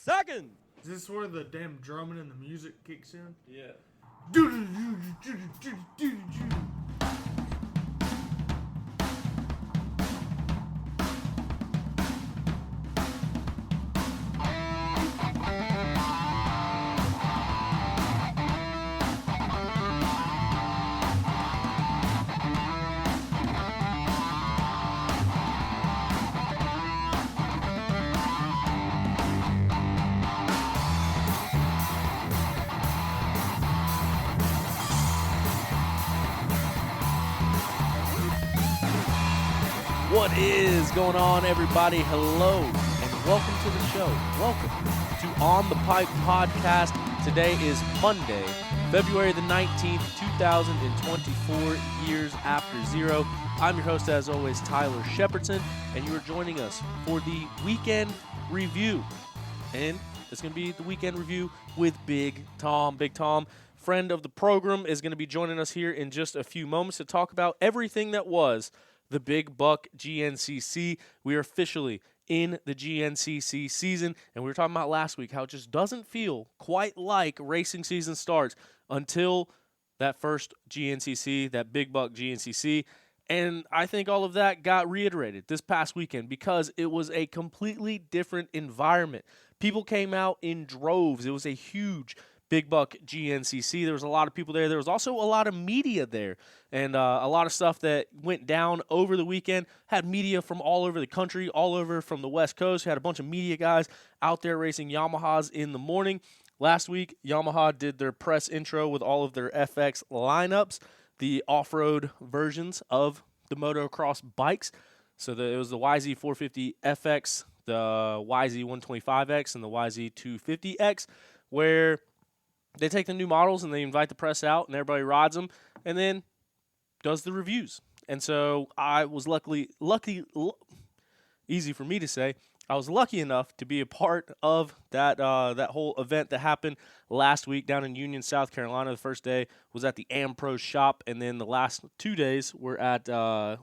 seconds. Is this where the damn drumming and the music kicks in? Yeah. What is going on, everybody? Hello, and welcome to the show. Welcome to On the Pipe Podcast. Today is Monday, February the 19th, 2024, years after zero. I'm your host, as always, Tyler Shepardson, and you are joining us for the weekend review. And it's going to be the weekend review with Big Tom. Big Tom, friend of the program, is going to be joining us here in just a few moments to talk about everything that was the Big Buck GNCC. We are officially in the GNCC season, and we were talking about last week how it just doesn't feel quite like racing season starts until that first GNCC, that Big Buck GNCC. And I think all of that got reiterated this past weekend because it was a completely different environment. People came out in droves. It was a huge Big Buck GNCC. There was a lot of people there. There was also a lot of media there, and a lot of stuff that went down over the weekend. Had media from all over the country, all over from the West Coast. Had a bunch of media guys out there racing Yamahas in the morning. Last week, Yamaha did their press intro with all of their FX lineups, the off-road versions of the motocross bikes. So it was the YZ450 FX, the YZ125X, and the YZ250X, where they take the new models and they invite the press out and everybody rides them and then does the reviews. And so I was easy for me to say, I was lucky enough to be a part of that whole event that happened last week down in Union, South Carolina. The first day was at the Am-Pro shop, and then the last 2 days were at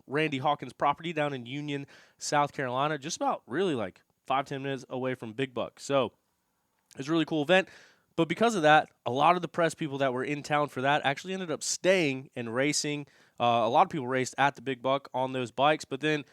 Randy Hawkins' property down in Union, South Carolina, just about really like 5-10 minutes away from Big Buck. So it was a really cool event. But because of that, a lot of the press people that were in town for that actually ended up staying and racing. A lot of people raced at the Big Buck on those bikes, but then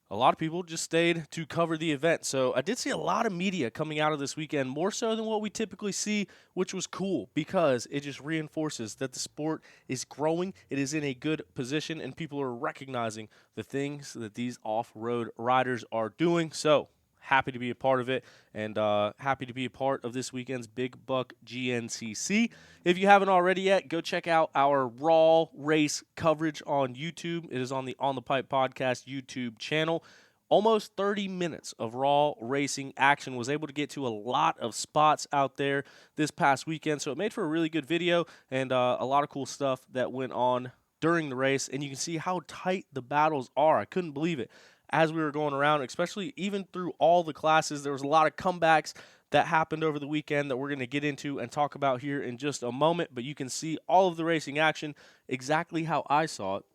a lot of people just stayed to cover the event. So I did see a lot of media coming out of this weekend, more so than what we typically see, which was cool because it just reinforces that the sport is growing, it is in a good position, and people are recognizing the things that these off-road riders are doing. So happy to be a part of it, and happy to be a part of this weekend's Big Buck GNCC. If you haven't already yet, go check out our Raw race coverage on YouTube. It is on the On the Pipe Podcast YouTube channel. Almost 30 minutes of raw racing action. Was able to get to a lot of spots out there this past weekend, so it made for a really good video and a lot of cool stuff that went on during the race, and you can see how tight the battles are. I couldn't believe it. As we were going around, especially even through all the classes, there was a lot of comebacks that happened over the weekend that we're going to get into and talk about here in just a moment. But you can see all of the racing action exactly how I saw it,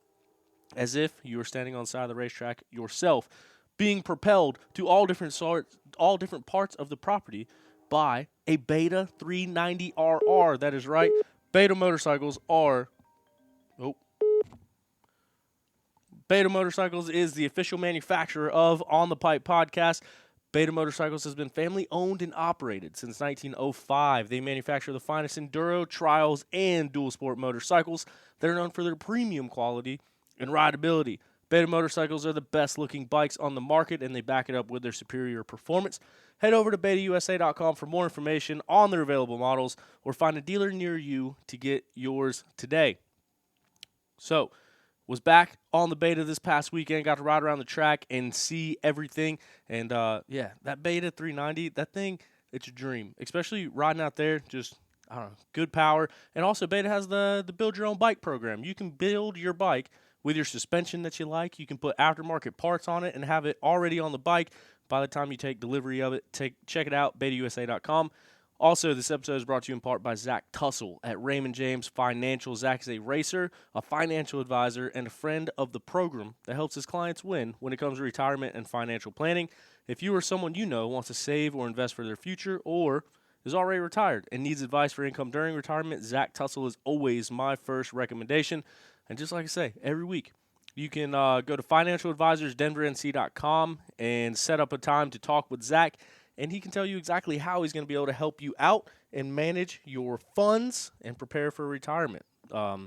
as if you were standing on the side of the racetrack yourself, being propelled to all different parts of the property by a Beta 390RR. That is right. Beta motorcycles are... Beta Motorcycles is the official manufacturer of On the Pipe Podcast. Beta Motorcycles has been family-owned and operated since 1905. They manufacture the finest enduro, trials, and dual sport motorcycles that are known for their premium quality and rideability. Beta Motorcycles are the best-looking bikes on the market, and they back it up with their superior performance. Head over to betausa.com for more information on their available models, or find a dealer near you to get yours today. So, was back on the Beta this past weekend, got to ride around the track and see everything. And, that Beta 390, that thing, it's a dream. Especially riding out there, just, I don't know, good power. And also, Beta has the Build Your Own Bike program. You can build your bike with your suspension that you like. You can put aftermarket parts on it and have it already on the bike by the time you take delivery of it. Check it out, betausa.com. Also, this episode is brought to you in part by Zach Tussle at Raymond James Financial. Zach is a racer, a financial advisor, and a friend of the program that helps his clients win when it comes to retirement and financial planning. If you or someone you know wants to save or invest for their future, or is already retired and needs advice for income during retirement, Zach Tussle is always my first recommendation. And just like I say, every week, you can go to financialadvisorsdenvernc.com and set up a time to talk with Zach, and he can tell you exactly how he's going to be able to help you out and manage your funds and prepare for retirement. So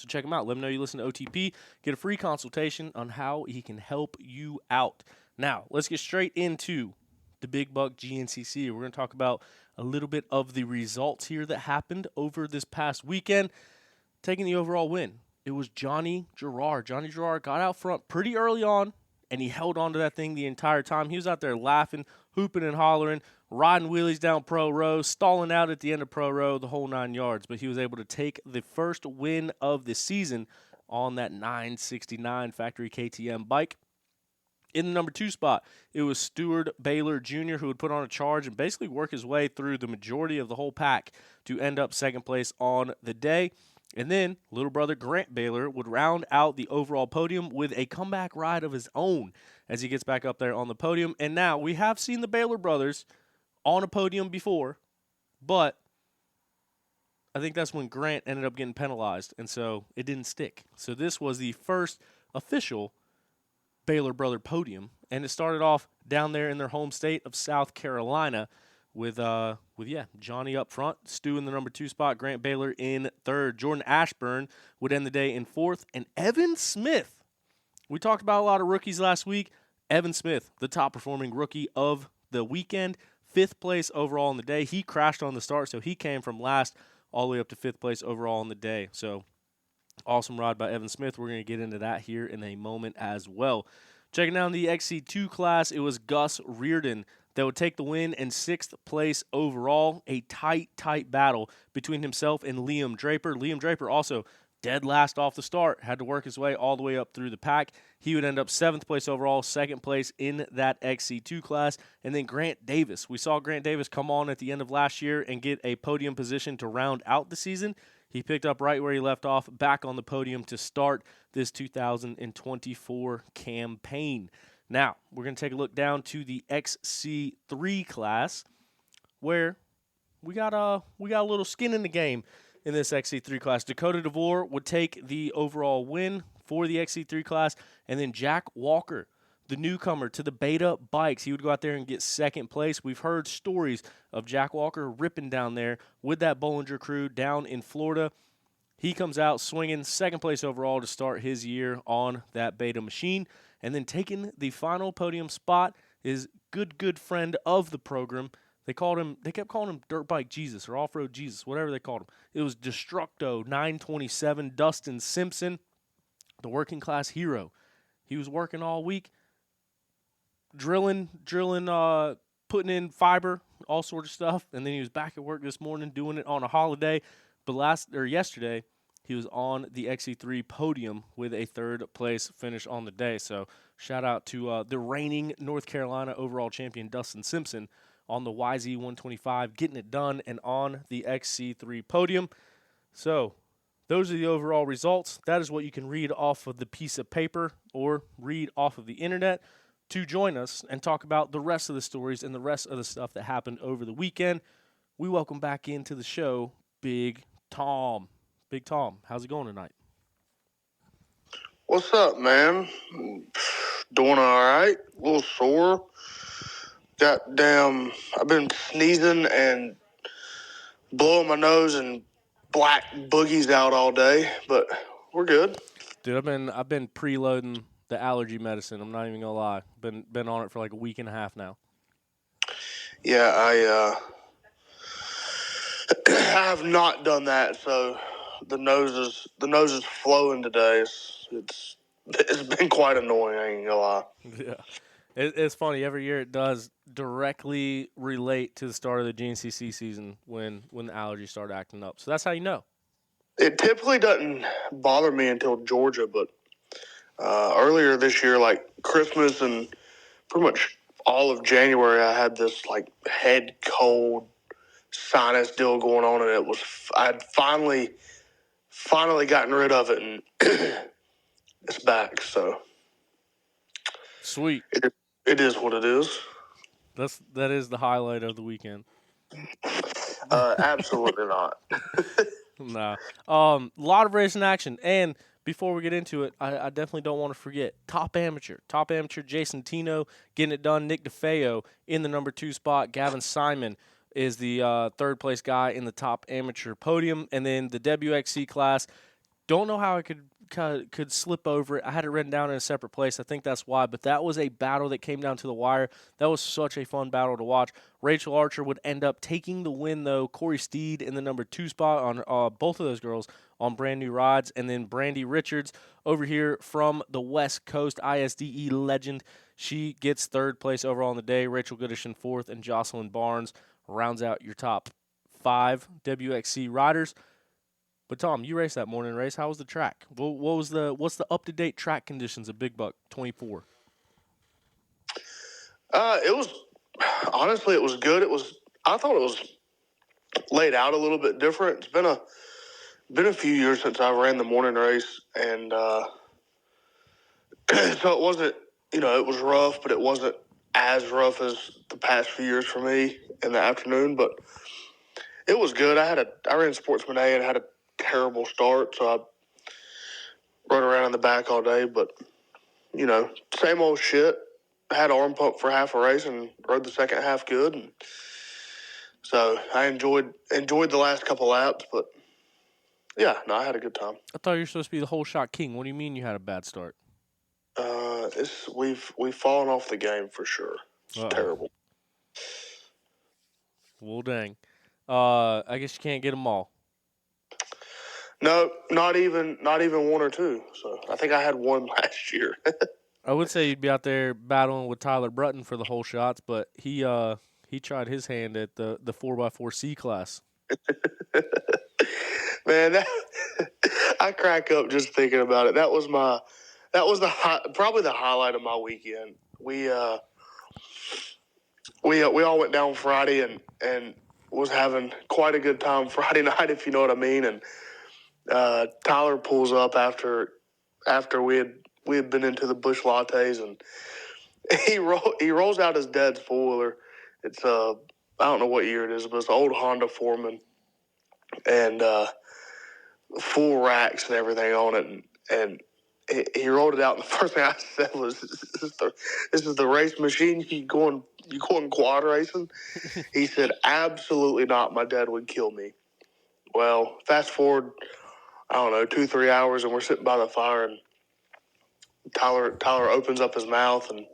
check him out. Let him know you listen to OTP. Get a free consultation on how he can help you out. Now, let's get straight into the Big Buck GNCC. We're going to talk about a little bit of the results here that happened over this past weekend, taking the overall win. It was Johnny Gerard. Johnny Gerard got out front pretty early on, and he held on to that thing the entire time. He was out there laughing, hooping and hollering, riding wheelies down pro row, stalling out at the end of pro row, the whole 9 yards. But he was able to take the first win of the season on that 969 factory KTM bike. In the number 2 spot, it was Stuart Baylor Jr., who would put on a charge and basically work his way through the majority of the whole pack to end up second place on the day. And then little brother Grant Baylor would round out the overall podium with a comeback ride of his own as he gets back up there on the podium. And now we have seen the Baylor brothers on a podium before, but I think that's when Grant ended up getting penalized, and so it didn't stick. So this was the first official Baylor brother podium, and it started off down there in their home state of South Carolina with Johnny up front, Stu in the number 2 spot, Grant Baylor in 3rd. Jordan Ashburn would end the day in 4th, and Evan Smith. We talked about a lot of rookies last week. Evan Smith, the top performing rookie of the weekend, 5th place overall in the day. He crashed on the start, so he came from last all the way up to 5th place overall in the day. So awesome ride by Evan Smith. We're going to get into that here in a moment as well. Checking down the XC2 class, it was Gus Reardon that would take the win in 6th place overall. A tight battle between himself and Liam Draper. Liam Draper also dead last off the start, had to work his way all the way up through the pack. He would end up 7th place overall, 2nd place in that XC2 class. And then Grant Davis. We saw Grant Davis come on at the end of last year and get a podium position to round out the season. He picked up right where he left off, back on the podium to start this 2024 campaign. Now, we're going to take a look down to the XC3 class, where we got a little skin in the game in this XC3 class. Dakota DeVore would take the overall win for the XC3 class, and then Jack Walker, the newcomer to the Beta bikes, he would go out there and get 2nd place. We've heard stories of Jack Walker ripping down there with that Bollinger crew down in Florida. He comes out swinging 2nd place overall to start his year on that Beta machine. And then taking the final podium spot is good friend of the program. They kept calling him Dirt Bike Jesus or Off-Road Jesus, whatever they called him. It was Destructo 927 Dustin Simpson, the working class hero. He was working all week, drilling, putting in fiber, all sort of stuff, and then he was back at work this morning doing it on a holiday. But yesterday, he was on the XC3 podium with a 3rd place finish on the day. So shout out to the reigning North Carolina overall champion Dustin Simpson on the YZ125, getting it done and on the XC3 podium. So those are the overall results. That is what you can read off of the piece of paper or read off of the internet. To join us and talk about the rest of the stories and the rest of the stuff that happened over the weekend, we welcome back into the show Big Tom. Big Tom, how's it going tonight? What's up, man? Doing all right. A little sore. Goddamn, I've been sneezing and blowing my nose and black boogies out all day, but we're good. Dude, I've been preloading the allergy medicine. I'm not even gonna lie. Been on it for like a week and a half now. Yeah, I have not done that, so the nose is flowing today. It's been quite annoying. I ain't gonna lie. Yeah, it's funny. Every year it does directly relate to the start of the GNCC season when the allergies start acting up. So that's how you know. It typically doesn't bother me until Georgia, but earlier this year, like Christmas and pretty much all of January, I had this like head cold sinus deal going on, and I'd finally gotten rid of it, and it's back. So Sweet. it is what it is. That is the highlight of the weekend. Absolutely not. Nah. A lot of racing action. And before we get into it, I definitely don't want to forget top amateur. Top amateur Jason Tino getting it done. Nick DeFeo in the number 2 spot. Gavin Simon is the third place guy in the top amateur podium. And then the WXC class, don't know how I could slip over it. I had it written down in a separate place. I think that's why. But that was a battle that came down to the wire. That was such a fun battle to watch. Rachel Archer would end up taking the win, though. Corey Steed in the number 2 spot on both of those girls on brand new rides. And then Brandy Richards over here from the West Coast, ISDE legend. She gets third place overall on the day. Rachel Goodish in fourth, and Jocelyn Barnes rounds out your top 5 WXC riders. But Tom, you raced that morning race. How was the track? What's the up-to-date track conditions of Big Buck 24? It was honestly, it was good. I thought it was laid out a little bit different. It's been a few years since I ran the morning race, and so it wasn't, it was rough, but it wasn't as rough as the past few years for me in the afternoon. But it was good. I ran Sportsman A and had a terrible start, so I rode around in the back all day. But same old shit. I had arm pump for half a race and rode the second half good, and so I enjoyed the last couple laps. But yeah, no, I had a good time. I thought you were supposed to be the whole shot king. What do you mean you had a bad start? We've fallen off the game for sure. It's terrible. Well, dang. I guess you can't get them all. No, not even one or two. So I think I had one last year. I would say you'd be out there battling with Tyler Brutton for the whole shots, but he tried his hand at the 4x4C class. Man, I crack up just thinking about it. That was probably the highlight of my weekend. We all went down Friday and was having quite a good time Friday night, if you know what I mean. And Tyler pulls up after we had been into the Busch Lattes, and he rolls out his dad's four-wheeler. It's I don't know what year it is, but it's an old Honda Foreman, and full racks and everything on it, and he rolled it out, and the first thing I said was, "This is the race machine. You going quad racing?" He said, "Absolutely not. My dad would kill me." Well, fast forward, I don't know, 2-3 hours, and we're sitting by the fire, and Tyler opens up his mouth, and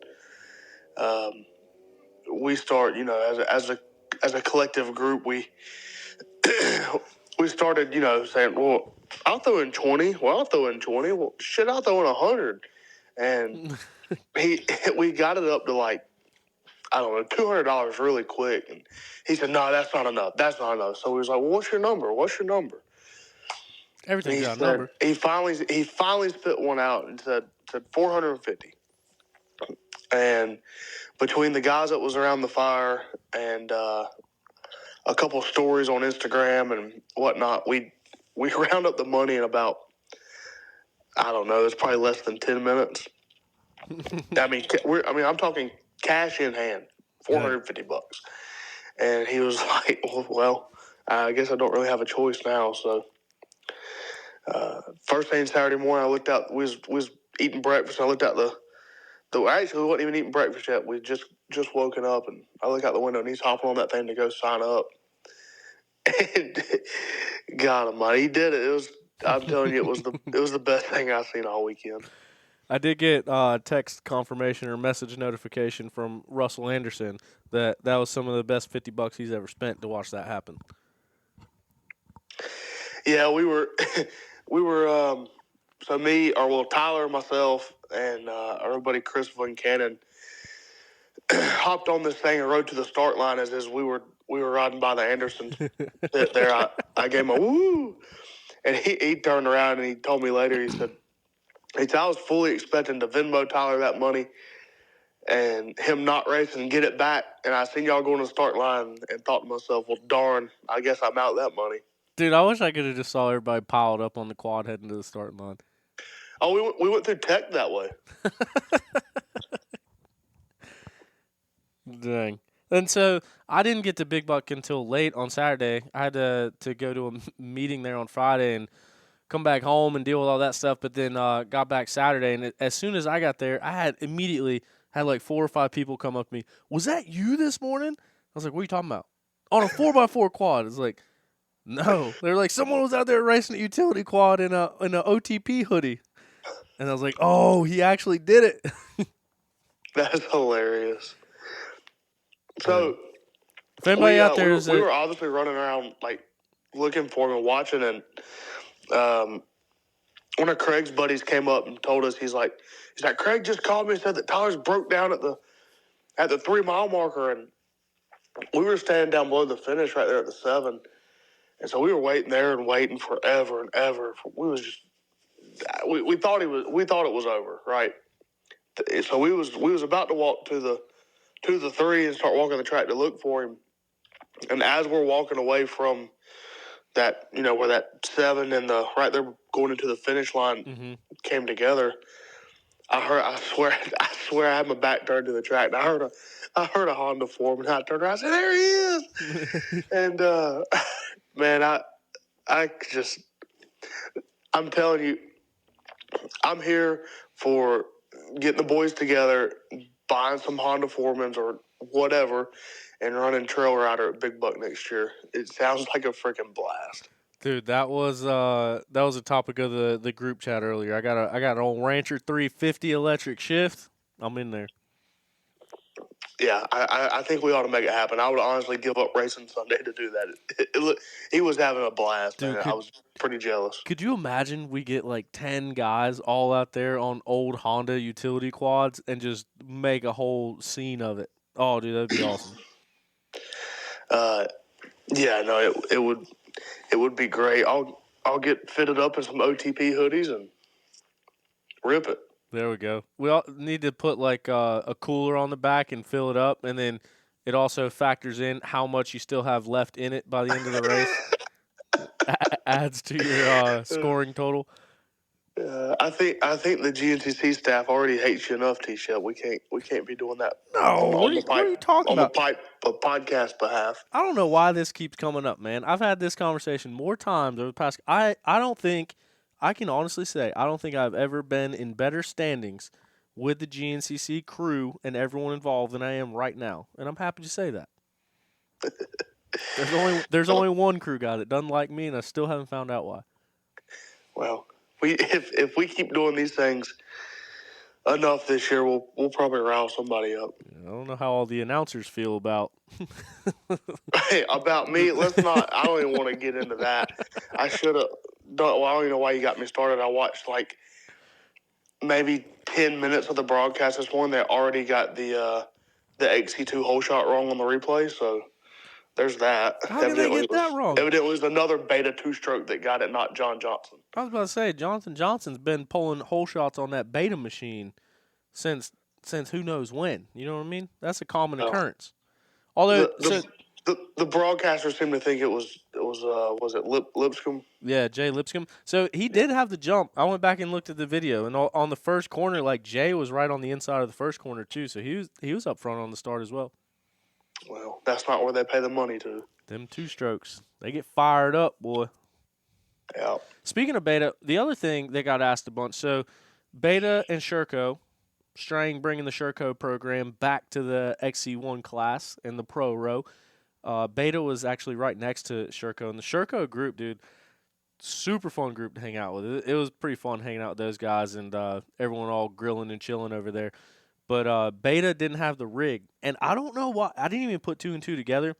we start, as a collective group, we started, saying, "Well, I'll throw in 20. Well, I'll throw in 20. Well, shit, I'll throw in 100." And we got it up to like, I don't know, $200 really quick. And he said, "No, that's not enough. That's not enough." So we was like, "Well, what's your number? What's your number?" Everything's got a number. He finally spit one out and said 450. And between the guys that was around the fire and a couple of stories on Instagram and whatnot, we round up the money in about, I don't know, it's probably less than 10 minutes. I'm talking cash in hand, $450. And he was like, "Well, I guess I don't really have a choice now." So first thing Saturday morning, I looked out. We was eating breakfast. I looked out actually, we wasn't even eating breakfast yet. We just woken up, and I look out the window, and he's hopping on that thing to go sign up. And God Almighty, he did it. I'm telling you, it was the best thing I've seen all weekend. I did get text confirmation or message notification from Russell Anderson that was some of the best $50 he's ever spent to watch that happen. Yeah, we were so Tyler, myself, and our buddy Chris Van Cannon hopped on this thing and rode to the start line as we were riding by the Andersons. There, I gave him a woo, and he turned around and he told me later. He said, "I was fully expecting to Venmo Tyler that money, and him not racing and get it back. And I seen y'all going to the start line and thought to myself, well, darn, I guess I'm out that money. Dude, I wish I could have just saw everybody piled up on the quad heading to the starting line. Oh, we went through Tech that way. Dang. And so I didn't get to Big Buck until late on Saturday. I had to go to a meeting there on Friday and come back home and deal with all that stuff. But then got back Saturday, and as soon as I got there, I had immediately had like 4 or 5 people come up to me. Was that you this morning? I was like, what are you talking about? On a 4x4 quad. It's like, no. They're like, someone was out there racing a utility quad in a OTP hoodie. And I was like, oh, he actually did it. That's hilarious. So, if anybody out there we were obviously running around like looking for him and watching, and one of Craig's buddies came up and told us he's like Craig just called me and said that Tyler's broke down at the 3 mile marker, and we were standing down below the finish right there at the 7, and so we were waiting there and waiting forever and ever. We thought it was over, right? So we was about to walk to the 3 and start walking the track to look for him. And as we're walking away from that, where that 7 and the right there going into the finish line came together, I swear I had my back turned to the track, and I heard a Honda form, and I turned around and said, there he is. And man, I'm telling you, I'm here for getting the boys together, buying some Honda Foremans or whatever, and running Trail Rider at Big Buck next year. It sounds like a freaking blast. Dude, that was a topic of the group chat earlier. I got an old Rancher 350 electric shift. I'm in there. Yeah, I think we ought to make it happen. I would honestly give up racing Sunday to do that. He was having a blast, dude. I was pretty jealous. Could you imagine we get like 10 guys all out there on old Honda utility quads and just make a whole scene of it? Oh, dude, that'd be awesome. Yeah, no, it would be great. I'll get fitted up in some OTP hoodies and rip it. There we go. We all need to put like a cooler on the back and fill it up, and then it also factors in how much you still have left in it by the end of the race. Adds to your scoring total. I think the GNCC staff already hates you enough, T-Shep. We can't be doing that. No, what are you talking about? On the podcast behalf. I don't know why this keeps coming up, man. I've had this conversation more times over the past. I don't think. I can honestly say I don't think I've ever been in better standings with the GNCC crew and everyone involved than I am right now, and I'm happy to say that. There's only one crew guy that doesn't like me, and I still haven't found out why. Well, if we keep doing these things enough this year, we'll probably rile somebody up. I don't know how all the announcers feel about. Hey, about me, let's not. I don't even want to get into that. I should have. I don't even know why you got me started. I watched like maybe 10 minutes of the broadcast this morning. They already got the XC2 hole shot wrong on the replay, so there's that. How did they get that wrong? Evidently, it was another beta 2-stroke that got it, not John Johnson. I was about to say, Jonathan Johnson's been pulling hole shots on that beta machine since who knows when. You know what I mean? That's a common occurrence. Although the broadcaster seemed to think it was it Lipscomb? Yeah, Jay Lipscomb. So he did have the jump. I went back and looked at the video, and on the first corner, like Jay was right on the inside of the first corner too. So he was up front on the start as well. Well, that's not where they pay the money to. Them 2-strokes, they get fired up, boy. Yeah. Speaking of beta, the other thing they got asked a bunch. So Beta and Sherco, Strang bringing the Sherco program back to the XC1 class in the pro row. Beta was actually right next to Sherco. And the Sherco group, dude, super fun group to hang out with. It was pretty fun hanging out with those guys and everyone all grilling and chilling over there. But Beta didn't have the rig. And I don't know why. I didn't even put 2 and 2 together.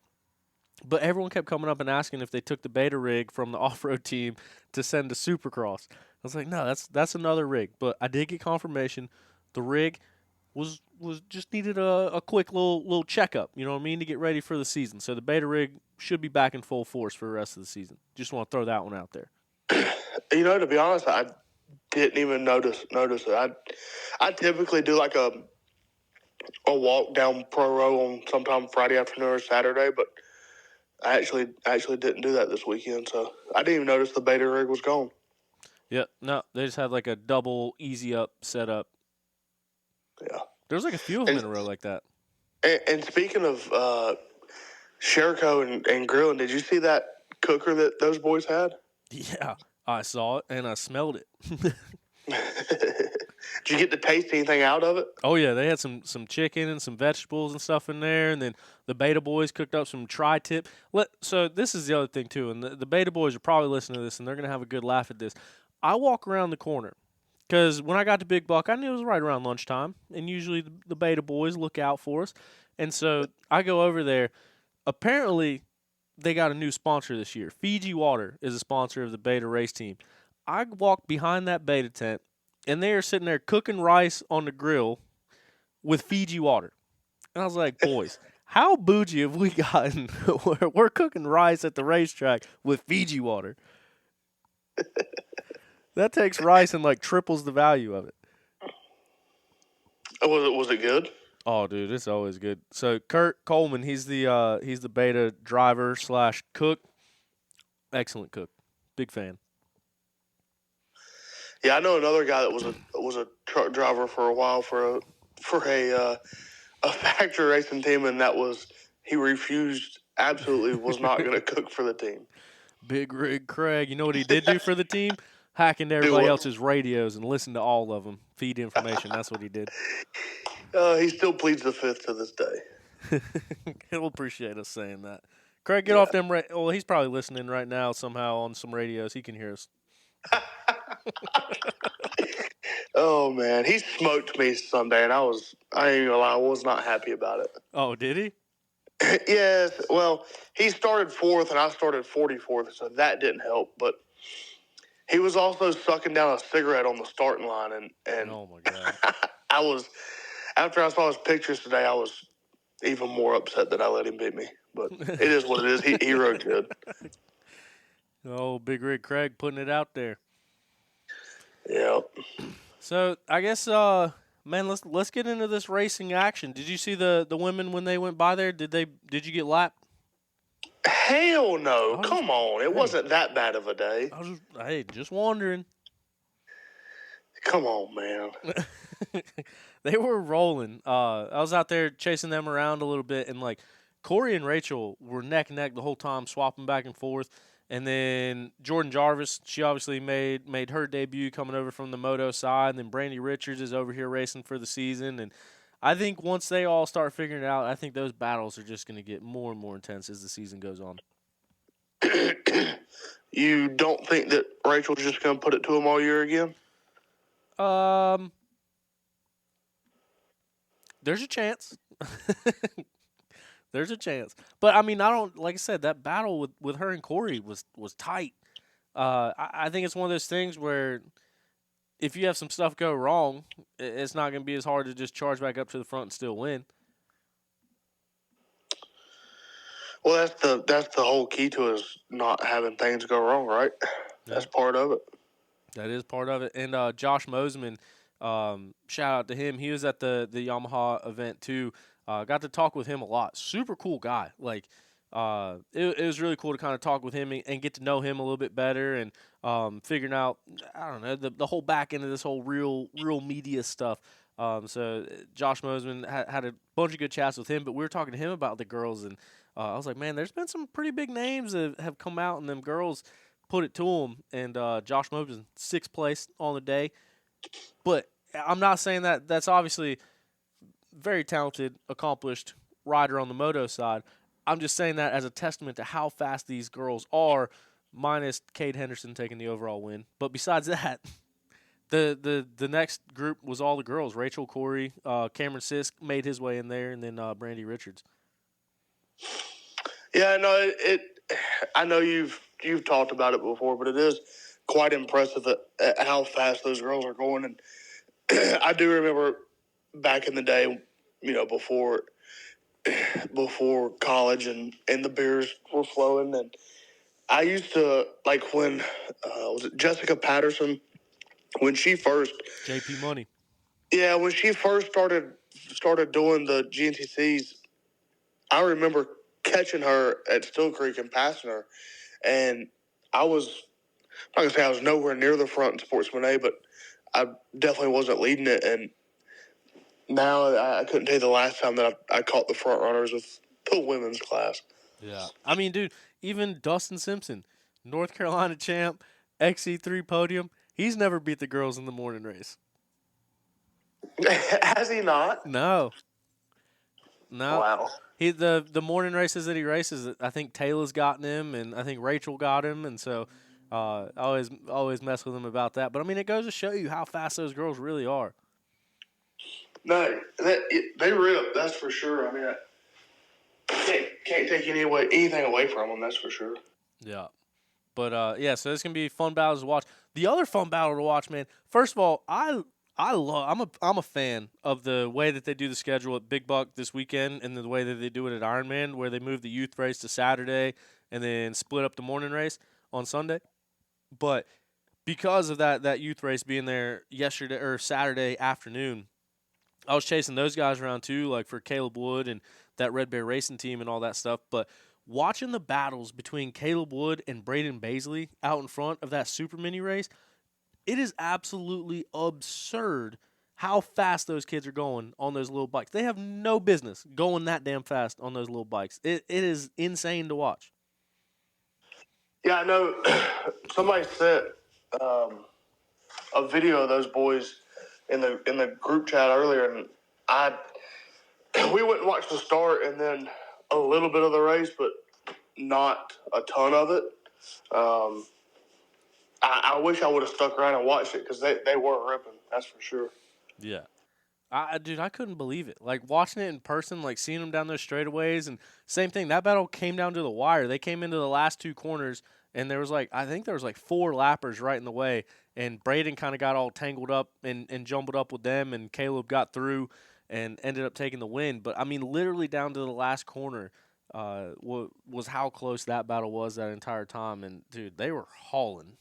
But everyone kept coming up and asking if they took the Beta rig from the off-road team to send to Supercross. I was like, no, that's another rig. But I did get confirmation. The rig was just needed a quick little checkup, you know what I mean, to get ready for the season. So the Beta rig should be back in full force for the rest of the season. Just want to throw that one out there. To be honest, I didn't even notice it. I typically do like a walk down Pro Row on sometime Friday afternoon or Saturday, but I actually didn't do that this weekend, so I didn't even notice the beta rig was gone. Yeah, no, they just had like a double easy up setup. Yeah, There was like a few of them in a row like that. And speaking of Sherco and grilling, did you see that cooker that those boys had? Yeah, I saw it and I smelled it. Did you get to taste anything out of it? Oh yeah, they had some chicken and some vegetables and stuff in there, and then the Beta Boys cooked up some tri-tip. So this is the other thing too, and the Beta Boys are probably listening to this, and they're gonna have a good laugh at this. I walk around the corner because when I got to Big Buck, I knew it was right around lunchtime, and usually the Beta Boys look out for us, and so I go over there. Apparently, they got a new sponsor this year. Fiji Water is a sponsor of the Beta race team. I walked behind that Beta tent, and they are sitting there cooking rice on the grill with Fiji Water. And I was like, boys, how bougie have we gotten? We're cooking rice at the racetrack with Fiji Water. That takes rice and like triples the value of it. Was it good? Oh, dude, it's always good. So Kurt Coleman, he's the Beta driver / cook. Excellent cook. Big fan. Yeah, I know another guy that was a truck driver for a while for a factory racing team, and he refused. Absolutely, was not going to cook for the team. Big Rig Craig. You know what he did do for the team? Hack into everybody else's radios and listen to all of them. Feed information. That's what he did. He still pleads the fifth to this day. He'll appreciate us saying that. Craig, get off them. Well, he's probably listening right now somehow on some radios. He can hear us. Oh man, he smoked me Sunday, and I ain't gonna lie, I was not happy about it. Oh, did he? Yes. Well, he started 4th, and I started 44th, so that didn't help. But he was also sucking down a cigarette on the starting line, and oh my god, I was after I saw his pictures today, I was even more upset that I let him beat me. But it is what it is. He rode good. Oh, Big Rig Craig putting it out there. Yeah. So I guess, man, let's get into this racing action. Did you see the women when they went by there? Did you get lapped? Hell no! Come on, it wasn't that bad of a day. I was just wondering. Come on, man. They were rolling. I was out there chasing them around a little bit, and like Corey and Rachel were neck and neck the whole time, swapping back and forth. And then Jordan Jarvis, she obviously made her debut coming over from the moto side. And then Brandy Richards is over here racing for the season. And I think once they all start figuring it out, I think those battles are just going to get more and more intense as the season goes on. You don't think that Rachel's just going to put it to them all year again? There's a chance. There's a chance. But, I mean, I don't – like I said, that battle with her and Corey was tight. I think it's one of those things where if you have some stuff go wrong, it's not going to be as hard to just charge back up to the front and still win. Well, that's the whole key to it is not having things go wrong, right? Yeah. That's part of it. That is part of it. And Josh Mosman, shout out to him. He was at the Yamaha event too. Got to talk with him a lot. Super cool guy. Like, it was really cool to kind of talk with him and get to know him a little bit better and figuring out, I don't know, the whole back end of this whole real media stuff. So Josh Mosman had a bunch of good chats with him, but we were talking to him about the girls, and I was like, man, there's been some pretty big names that have come out, and them girls put it to them. And Josh Mosman, 6th place on the day. But I'm not saying that that's obviously very talented, accomplished rider on the moto side. I'm just saying that as a testament to how fast these girls are, minus Cade Henderson taking the overall win. But besides that, the next group was all the girls. Rachel, Corey, Cameron Sisk made his way in there, and then Brandy Richards. Yeah, no, I know you've talked about it before, but it is quite impressive at how fast those girls are going. And I do remember back in the day, before college and the beers were flowing, and I used to like when was it Jessica Patterson when she first JP Money. Yeah, when she first started started doing the GNCCs, I remember catching her at Still Creek and passing her, and I was I'm not gonna say I was nowhere near the front in Sportsman A, but I definitely wasn't leading it. And now I couldn't tell you the last time that I caught the front runners of the women's class. Yeah. I mean, dude, even Dustin Simpson, North Carolina champ, XC3 podium, he's never beat the girls in the morning race. Has he not? No. No. Wow. The morning races that he races, I think Taylor's gotten him, and I think Rachel got him, and so I always mess with him about that. But I mean, it goes to show you how fast those girls really are. No, they rip. That's for sure. I mean, I can't take anything away from them. That's for sure. Yeah. But yeah, so it's gonna be fun battles to watch. The other fun battle to watch, man. First of all, I'm a fan of the way that they do the schedule at Big Buck this weekend, and the way that they do it at Ironman, where they move the youth race to Saturday and then split up the morning race on Sunday. But because of that youth race being there yesterday or Saturday afternoon, I was chasing those guys around too, like for Caleb Wood and that Red Bear Racing team and all that stuff. But watching the battles between Caleb Wood and Braden Baisley out in front of that super mini race, it is absolutely absurd how fast those kids are going on those little bikes. They have no business going that damn fast on those little bikes. It is insane to watch. Yeah, I know. Somebody sent a video of those boys in the group chat earlier, and we went and watched the start and then a little bit of the race, but not a ton of it. I wish I would have stuck around and watched it because they were ripping. That's for sure. Yeah. Dude, I couldn't believe it. Like, watching it in person, like, seeing them down those straightaways, and same thing. That battle came down to the wire. They came into the last two corners, and I think there was like 4 lappers right in the way, and Braden kind of got all tangled up and jumbled up with them, and Caleb got through and ended up taking the win. But, I mean, literally down to the last corner was how close that battle was that entire time, and, dude, they were hauling.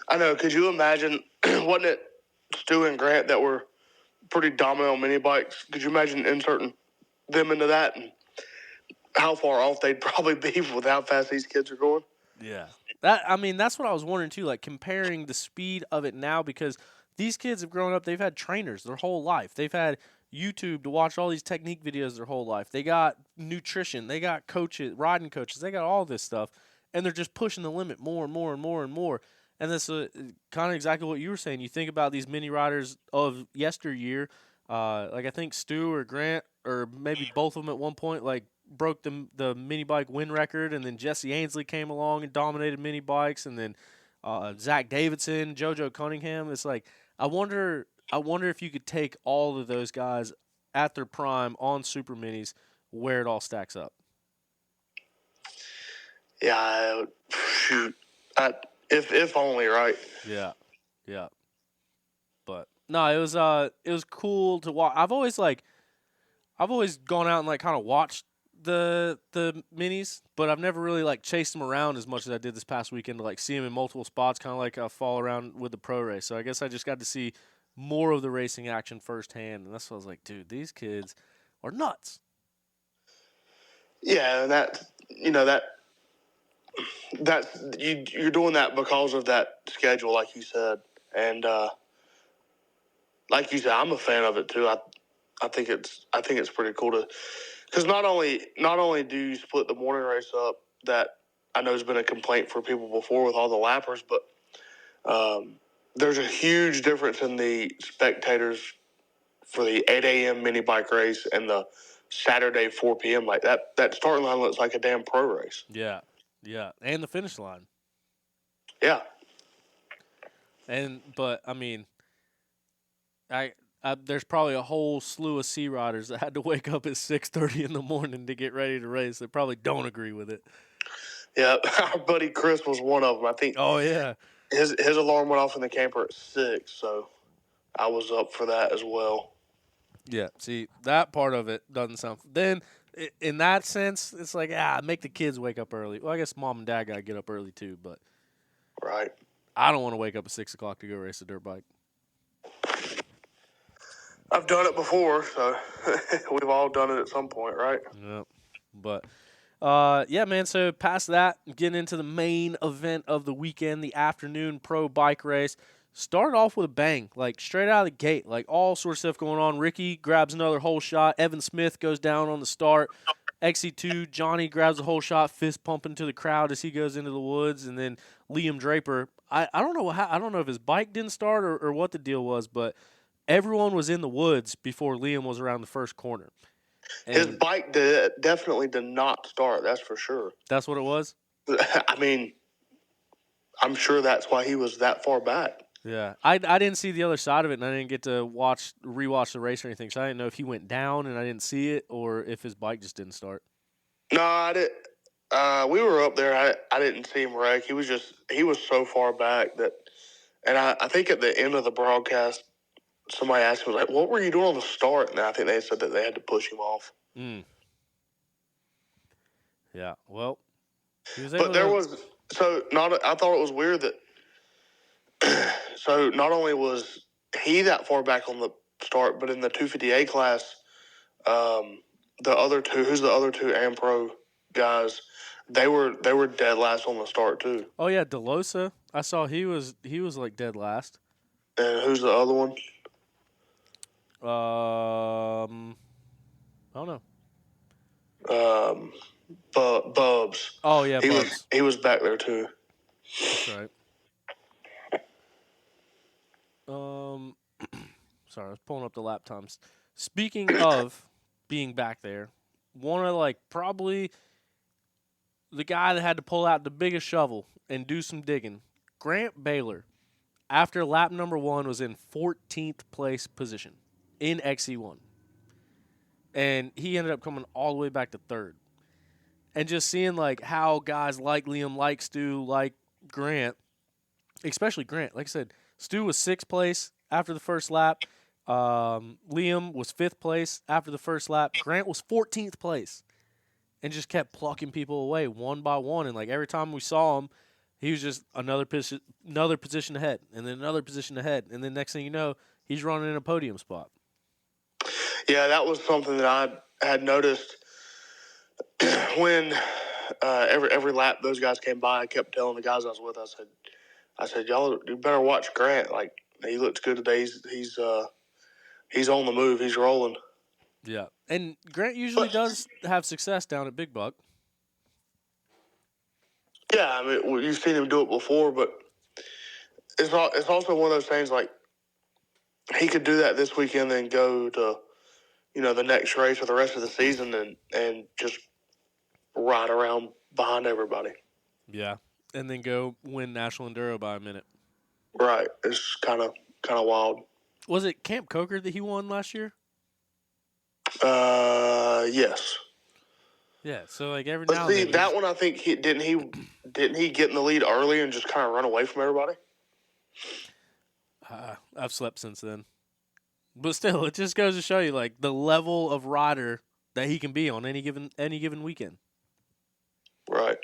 I know. Could you imagine, wasn't it Stu and Grant that were pretty dominant on mini bikes? Could you imagine inserting them into that and how far off they'd probably be with how fast these kids are going? Yeah. That's what I was wondering too, like comparing the speed of it now, because these kids have grown up, they've had trainers their whole life. They've had YouTube to watch all these technique videos their whole life. They got nutrition, they got coaches, riding coaches, they got all this stuff, and they're just pushing the limit more and more and more and more. And that's kind of exactly what you were saying. You think about these mini riders of yesteryear, like I think Stu or Grant, or maybe both of them at one point, like broke the mini bike win record, and then Jesse Ainsley came along and dominated mini bikes, and then Zach Davidson, JoJo Cunningham. It's like I wonder if you could take all of those guys at their prime on super minis, where it all stacks up. Yeah, shoot. If only, right? Yeah. But no, it was cool to watch. I've always gone out and like kind of watched the minis, but I've never really like chased them around as much as I did this past weekend to like see them in multiple spots, kind of like a fall around with the pro race. So I guess I just got to see more of the racing action firsthand, and that's what I was like, dude, these kids are nuts. Yeah, and that's you're doing that because of that schedule, like you said, and like you said, I'm a fan of it too. I think it's pretty cool to, because not only do you split the morning race up, that I know has been a complaint for people before with all the lappers, but there's a huge difference in the spectators for the 8 a.m. mini bike race and the Saturday 4 p.m. Like that starting line looks like a damn pro race. Yeah, and the finish line. Yeah, but I mean, there's probably a whole slew of sea riders that had to wake up at 6:30 in the morning to get ready to race. They probably don't agree with it. Yeah, our buddy Chris was one of them. I think. Oh yeah. His alarm went off in the camper at 6, so I was up for that as well. Yeah, see, that part of it doesn't sound. Then, in that sense, it's like, make the kids wake up early. Well, I guess mom and dad got to get up early too, but. Right. I don't want to wake up at 6 o'clock to go race a dirt bike. I've done it before, so we've all done it at some point, right? Yep. But yeah, man. So past that, getting into the main event of the weekend, the afternoon pro bike race. Started off with a bang, like straight out of the gate, like all sorts of stuff going on. Ricky grabs another hole shot. Evan Smith goes down on the start. XC2, Johnny grabs a hole shot, fist pumping to the crowd as he goes into the woods, and then Liam Draper. I don't know I don't know if his bike didn't start or what the deal was, but everyone was in the woods before Liam was around the first corner. And his bike definitely did not start. That's for sure. that's what it was. I mean, I'm sure that's why he was that far back. Yeah, I didn't see the other side of it, and I didn't get to rewatch the race or anything, so I didn't know if he went down and I didn't see it, or if his bike just didn't start. No, I didn't. We were up there. I didn't see him wreck. He was so far back that, and I think at the end of the broadcast, somebody asked him, like, what were you doing on the start? And I think they said that they had to push him off. Yeah, well, he was able But there to... was I thought it was weird that. So not only was he that far back on the start, but in the 250A class, the other two, who's the other two AmPro guys, they were dead last on the start too. Oh yeah, DeLosa. I saw he was like dead last. And who's the other one? I don't know. Bubs. Oh yeah, Bubs. He was back there too. That's right. Sorry, I was pulling up the lap times. Speaking of being back there, one of like probably the guy that had to pull out the biggest shovel and do some digging, Grant Baylor, after lap number 1 was in 14th place position in XC1. And he ended up coming all the way back to 3rd. And just seeing like how guys like Liam, like Stu, like Grant, especially Grant, like I said, Stu was 6th place after the first lap. Liam was 5th place after the first lap. Grant was 14th place and just kept plucking people away one by one. And like every time we saw him, he was just another position ahead, and then another position ahead. And then next thing you know, he's running in a podium spot. Yeah, that was something that I had noticed when every lap those guys came by. I kept telling the guys I was with, I said, y'all, you better watch Grant. Like, he looks good today. He's on the move. He's rolling. Yeah, and Grant usually does have success down at Big Buck. Yeah, I mean, you've seen him do it before, but it's also one of those things like he could do that this weekend and go to, the next race or the rest of the season and just ride around behind everybody. Yeah, and then go win National Enduro by a minute. Right. It's kind of wild. Was it Camp Coker that he won last year? Yes. Yeah, so like every But now see, and then. that one I think he didn't get in the lead early and just kind of run away from everybody? I've slept since then. But still, it just goes to show you like the level of rider that he can be on any given weekend. Right.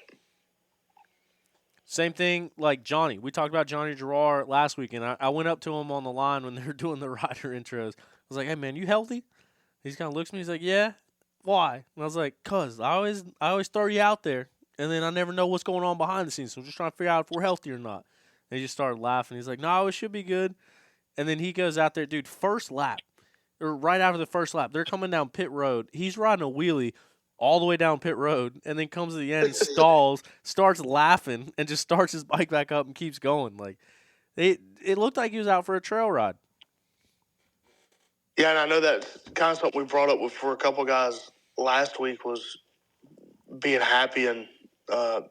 Same thing like Johnny. We talked about Johnny Gerard last week, and I went up to him on the line when they were doing the rider intros. I was like, "Hey man, you healthy?" He kind of looks at me. He's like, "Yeah." Why? And I was like, "Cause I always throw you out there, and then I never know what's going on behind the scenes. So I'm just trying to figure out if we're healthy or not." And he just started laughing. He's like, "No, it should be good." And then he goes out there, dude. First lap, or right after the first lap, they're coming down pit road. He's riding a wheelie all the way down pit road, and then comes to the end, stalls, starts laughing, and just starts his bike back up and keeps going. Like it looked like he was out for a trail ride. Yeah, and I know that's kind of something we brought up for a couple guys last week was being happy and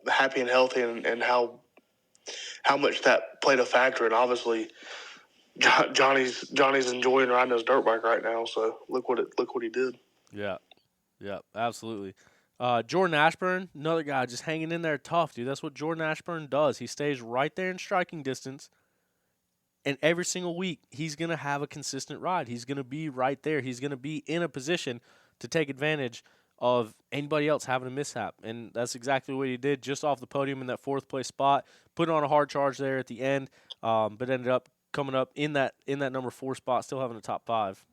healthy, and how much that played a factor. And obviously, Johnny's enjoying riding his dirt bike right now. So look what he did. Yeah, absolutely. Jordan Ashburn, another guy just hanging in there tough, dude. That's what Jordan Ashburn does. He stays right there in striking distance. And every single week, he's going to have a consistent ride. He's going to be right there. He's going to be in a position to take advantage of anybody else having a mishap. And that's exactly what he did just off the podium in that 4th place spot. Put on a hard charge there at the end, but ended up coming up in that number 4 spot, still having a top 5.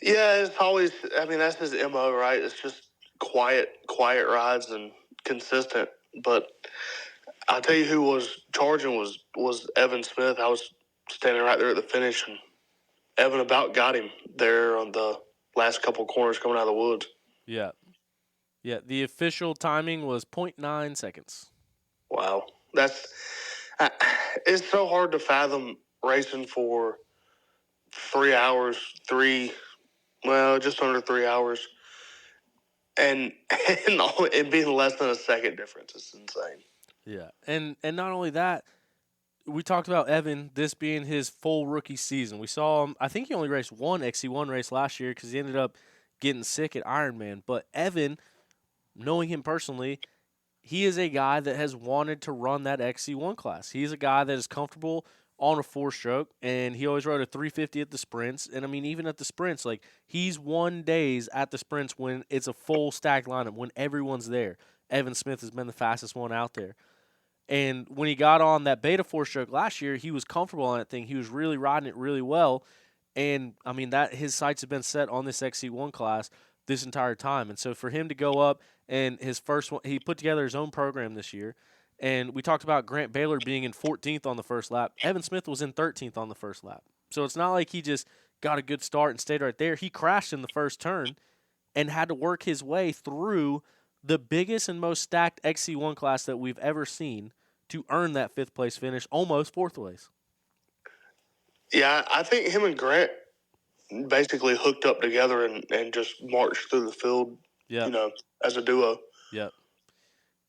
Yeah, it's always. I mean, that's his mo, right? It's just quiet rides and consistent. But I'll tell you who was charging was Evan Smith. I was standing right there at the finish, and Evan about got him there on the last couple corners coming out of the woods. Yeah. Yeah. The official timing was 0.9 seconds. Wow, that's it's so hard to fathom racing for 3 hours, just under 3 hours, and and being less than a second difference is insane. Yeah. And not only that, we talked about Evan, this being his full rookie season. We saw him, I think he only raced one XC1 race last year because he ended up getting sick at Ironman. But Evan, knowing him personally, he is a guy that has wanted to run that XC1 class. He's a guy that is comfortable on a 4-stroke, and he always rode a 350 at the sprints. And I mean, even at the sprints, like he's won days at the sprints when it's a full stacked lineup, when everyone's there. Evan Smith has been the fastest one out there. And when he got on that beta 4-stroke last year, he was comfortable on that thing. He was really riding it really well. And I mean, that his sights have been set on this XC1 class this entire time. And so for him to go up and his first one, he put together his own program this year. And we talked about Grant Baylor being in 14th on the first lap. Evan Smith was in 13th on the first lap. So it's not like he just got a good start and stayed right there. He crashed in the first turn and had to work his way through the biggest and most stacked XC1 class that we've ever seen to earn that 5th place finish, almost 4th place. Yeah, I think him and Grant basically hooked up together and just marched through the field, as a duo. Yep.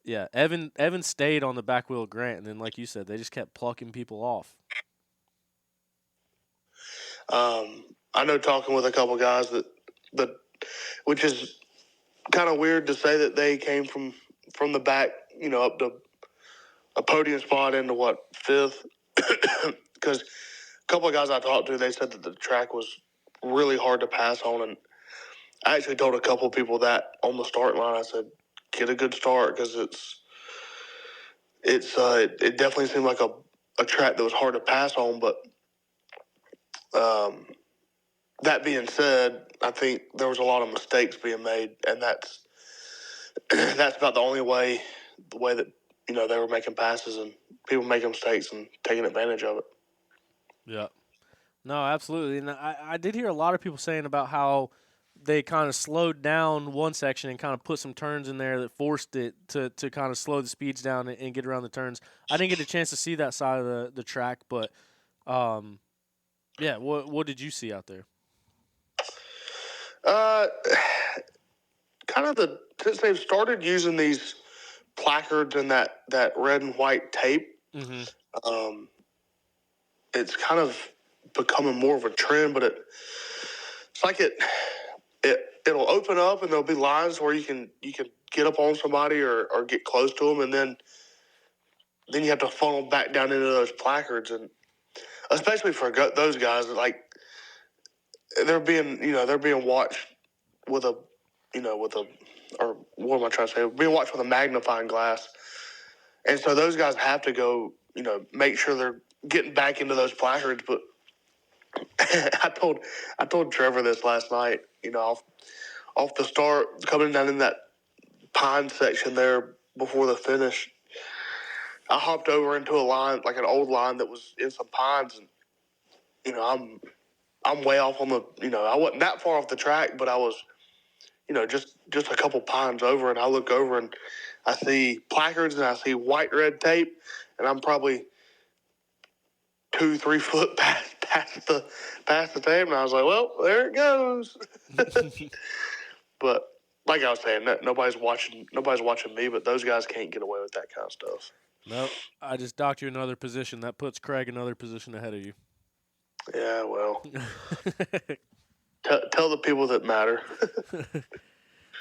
Yeah, Evan stayed on the back wheel of Grant, and then, like you said, they just kept plucking people off. I know talking with a couple guys that which is kind of weird to say that they came from the back, up to a podium spot into 5th, because a couple of guys I talked to, they said that the track was really hard to pass on, and I actually told a couple of people that on the start line. I said, get a good start because it definitely seemed like a track that was hard to pass on. But that being said, I think there was a lot of mistakes being made, and that's about the only way that they were making passes and people making mistakes and taking advantage of it. Yeah. No, absolutely. And I did hear a lot of people saying about how they kind of slowed down one section and kind of put some turns in there that forced it to kind of slow the speeds down and get around the turns. I didn't get a chance to see that side of the track, but yeah, what did you see out there? Kind of since they've started using these placards and that red and white tape, it's kind of becoming more of a trend. But it's like it'll open up and there'll be lines where you can get up on somebody or get close to them, and then you have to funnel back down into those placards, and especially for those guys, like they're being watched with a or what am I trying to say? Being watched with a magnifying glass, and so those guys have to go, make sure they're getting back into those placards. But I told Trevor this last night. Off the start, coming down in that pine section there before the finish, I hopped over into a line, like an old line that was in some pines, and I'm way off on the, I wasn't that far off the track, but I was, just a couple pines over, and I look over and I see placards and I see white red tape, and I'm probably 2-3 foot past the tape, and I was like, well, there it goes. But like I was saying, nobody's watching me, but those guys can't get away with that kind of stuff. Nope. I just docked you another position. That puts Craig another position ahead of you. Yeah, well, tell the people that matter.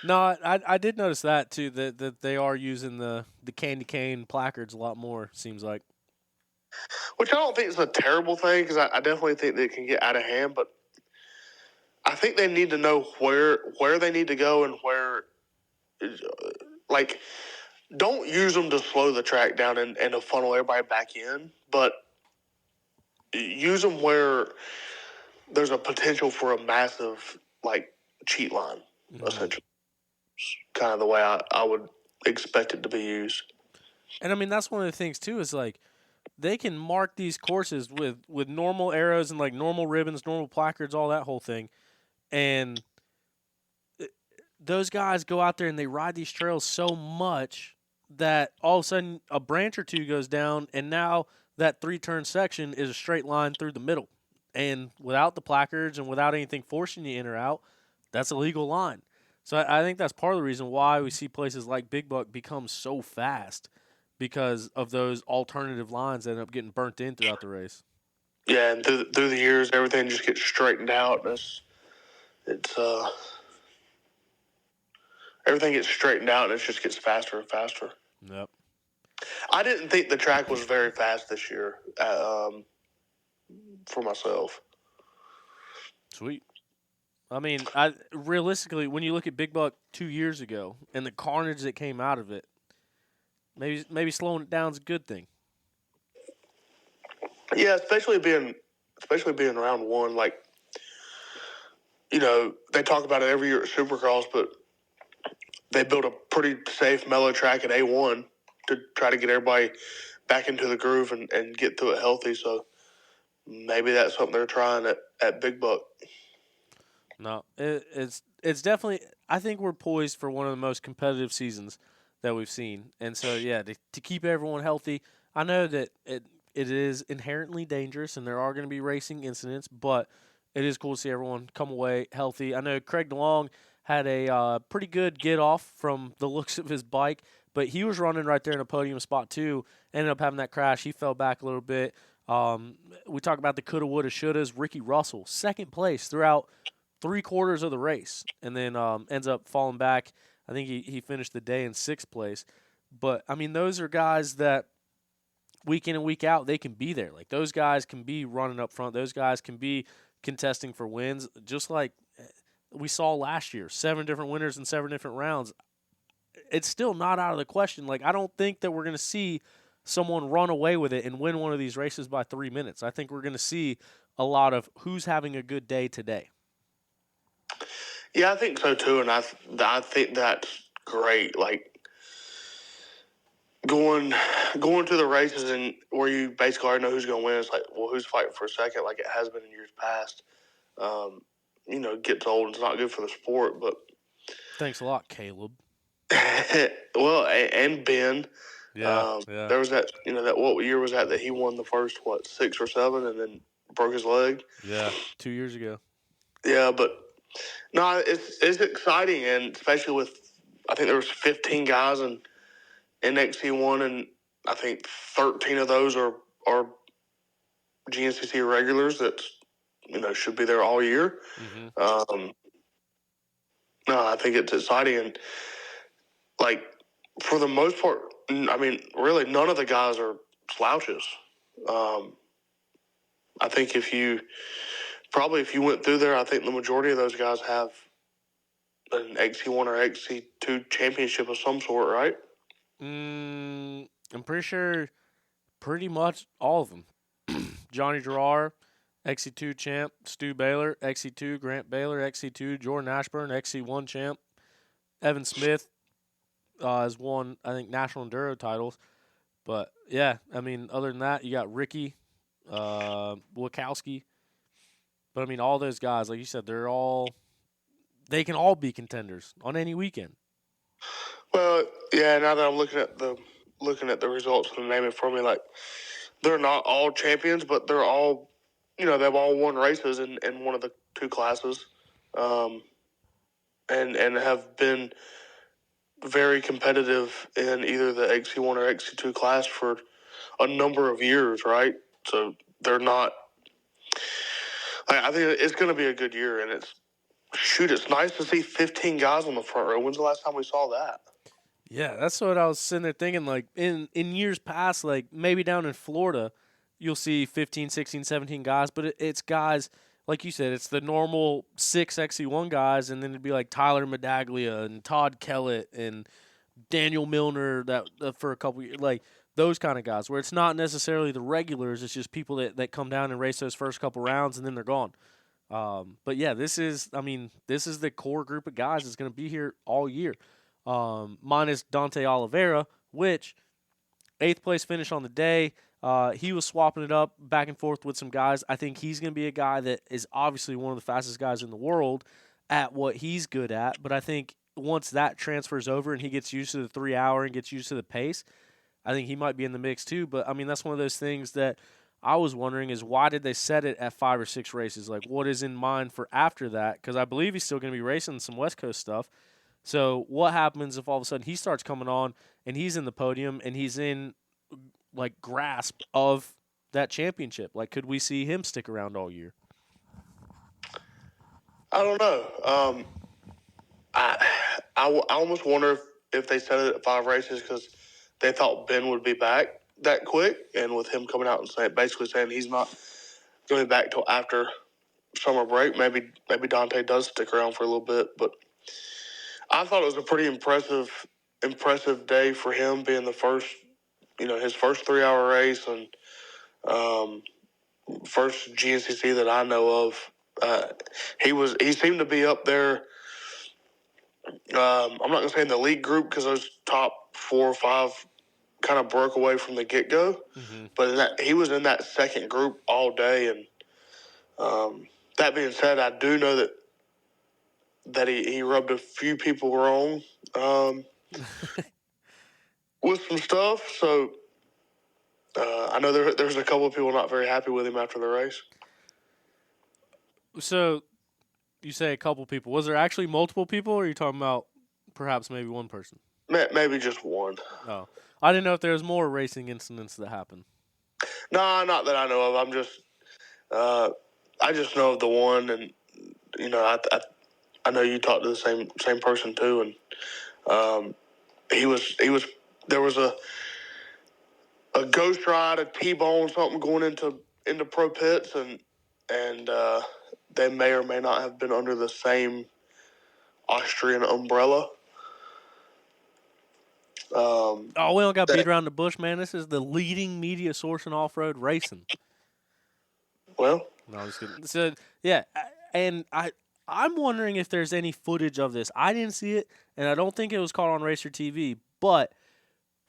No, I did notice that too. That they are using the candy cane placards a lot more. Seems like. Which I don't think is a terrible thing, because I definitely think that it can get out of hand. But I think they need to know where they need to go and where, like, don't use them to slow the track down and to funnel everybody back in, but use them where there's a potential for a massive cheat line, essentially. Kind of the way I would expect it to be used. And I mean, that's one of the things too, is like they can mark these courses with normal arrows and like normal ribbons, normal placards, all that whole thing. And those guys go out there and they ride these trails so much that all of a sudden a branch or two goes down, and now that 3-turn section is a straight line through the middle. And without the placards and without anything forcing you in or out, that's a legal line. So I think that's part of the reason why we see places like Big Buck become so fast, because of those alternative lines that end up getting burnt in throughout the race. Yeah, and through the years, everything just gets straightened out. Everything gets straightened out, and it just gets faster and faster. Yep. I didn't think the track was very fast this year for myself. Sweet. I mean, realistically, when you look at Big Buck 2 years ago and the carnage that came out of it, maybe slowing it down is a good thing. Yeah, especially being round one. They talk about it every year at Supercross, but they built a pretty safe, mellow track at A1 to try to get everybody back into the groove and get through it healthy. So maybe that's something they're trying at Big Buck. No, it's definitely. I think we're poised for one of the most competitive seasons that we've seen, and so yeah, to keep everyone healthy. I know that it is inherently dangerous, and there are going to be racing incidents, but it is cool to see everyone come away healthy. I know Craig DeLong had a pretty good get off from the looks of his bike, but he was running right there in a podium spot too. Ended up having that crash. He fell back a little bit. We talk about the coulda, woulda, shouldas. Ricky Russell, second place throughout 3/4 of the race, and then ends up falling back. I think he finished the day in 6th place. But, I mean, those are guys that week in and week out, they can be there. Like, those guys can be running up front. Those guys can be contesting for wins, just like we saw last year. 7 different winners in 7 different rounds. It's still not out of the question. Like, I don't think that we're going to see someone run away with it and win one of these races by 3 minutes. I think we're going to see a lot of who's having a good day today. Yeah, I think so too, and I think that's great. Like going to the races and where you basically already know who's going to win. It's like, well, who's fighting for a second, like it has been in years past. Gets old and it's not good for the sport. But thanks a lot, Caleb. Well, and Ben. Yeah. There was that. That what year was that he won the first 6 or 7 and then broke his leg. Yeah, 2 years ago. Yeah, but. No, it's exciting, and especially with, I think there was 15 guys in XC1, and I think 13 of those are GNCC regulars that should be there all year. Mm-hmm. No, I think it's exciting, and for the most part, I mean, really none of the guys are slouches. I think if you went through there, I think the majority of those guys have an XC1 or XC2 championship of some sort, right? I'm pretty sure pretty much all of them. Johnny Gerard, XC2 champ. Stu Baylor, XC2. Grant Baylor, XC2. Jordan Ashburn, XC1 champ. Evan Smith has won, I think, national enduro titles. But, yeah, I mean, other than that, you got Ricky, Wachowski. But, I mean, all those guys, like you said, they can all be contenders on any weekend. Well, yeah, now that I'm looking at the results and the naming for me, they're not all champions, but they're all, they've all won races in one of the 2 classes, and have been very competitive in either the XC1 or XC2 class for a number of years, right? So they're not. I think it's going to be a good year, and it's nice to see 15 guys on the front row. When's the last time we saw that? Yeah, that's what I was sitting there thinking. Like, in years past, like, maybe down in Florida, you'll see 15, 16, 17 guys. But it's guys, like you said, it's the normal 6 XC1 guys, and then it'd be like Tyler Medaglia and Todd Kellett and Daniel Milner that for a couple years. Like, those kind of guys, where it's not necessarily the regulars. It's just people that come down and race those first couple rounds, and then they're gone. But yeah, this is the core group of guys that's going to be here all year, minus Dante Oliveira, which eighth place finish on the day. He was swapping it up back and forth with some guys. I think he's going to be a guy that is obviously one of the fastest guys in the world at what he's good at. But I think once that transfers over and he gets used to the 3 hour and gets used to the pace, I think he might be in the mix too. But I mean, that's one of those things that I was wondering is why did they set it at 5 or 6 races? Like, what is in mind for after that? Because I believe he's still going to be racing some West Coast stuff. So what happens if all of a sudden he starts coming on and he's in the podium and he's in like grasp of that championship? Like, could we see him stick around all year? I don't know. I almost wonder if they set it at 5 races because they thought Ben would be back that quick, and with him coming out and basically saying he's not going to be back till after summer break, maybe Dante does stick around for a little bit. But I thought it was a pretty impressive day for him, being the first, his first 3 hour race and first GNCC that I know of. He seemed to be up there. I'm not going to say in the league group because those top 4 or 5 kind of broke away from the get go, but he was in that second group all day. And that being said, I do know that he rubbed a few people wrong with some stuff. So I know there's a couple of people not very happy with him after the race. So you say a couple people. Was there actually multiple people, or are you talking about perhaps maybe one person? Maybe just one. Oh, I didn't know if there was more racing incidents that happened. No, not that I know of. I just know of the one, and I know you talked to the same person too, and he was there was a ghost ride, a T-bone, something going into pro pits, and they may or may not have been under the same Austrian umbrella. We don't got beat around the bush, man. This is the leading media source in off-road racing. Well, no, I'm just kidding. So yeah, and I'm wondering if there's any footage of this. I didn't see it, and I don't think it was caught on Racer TV. But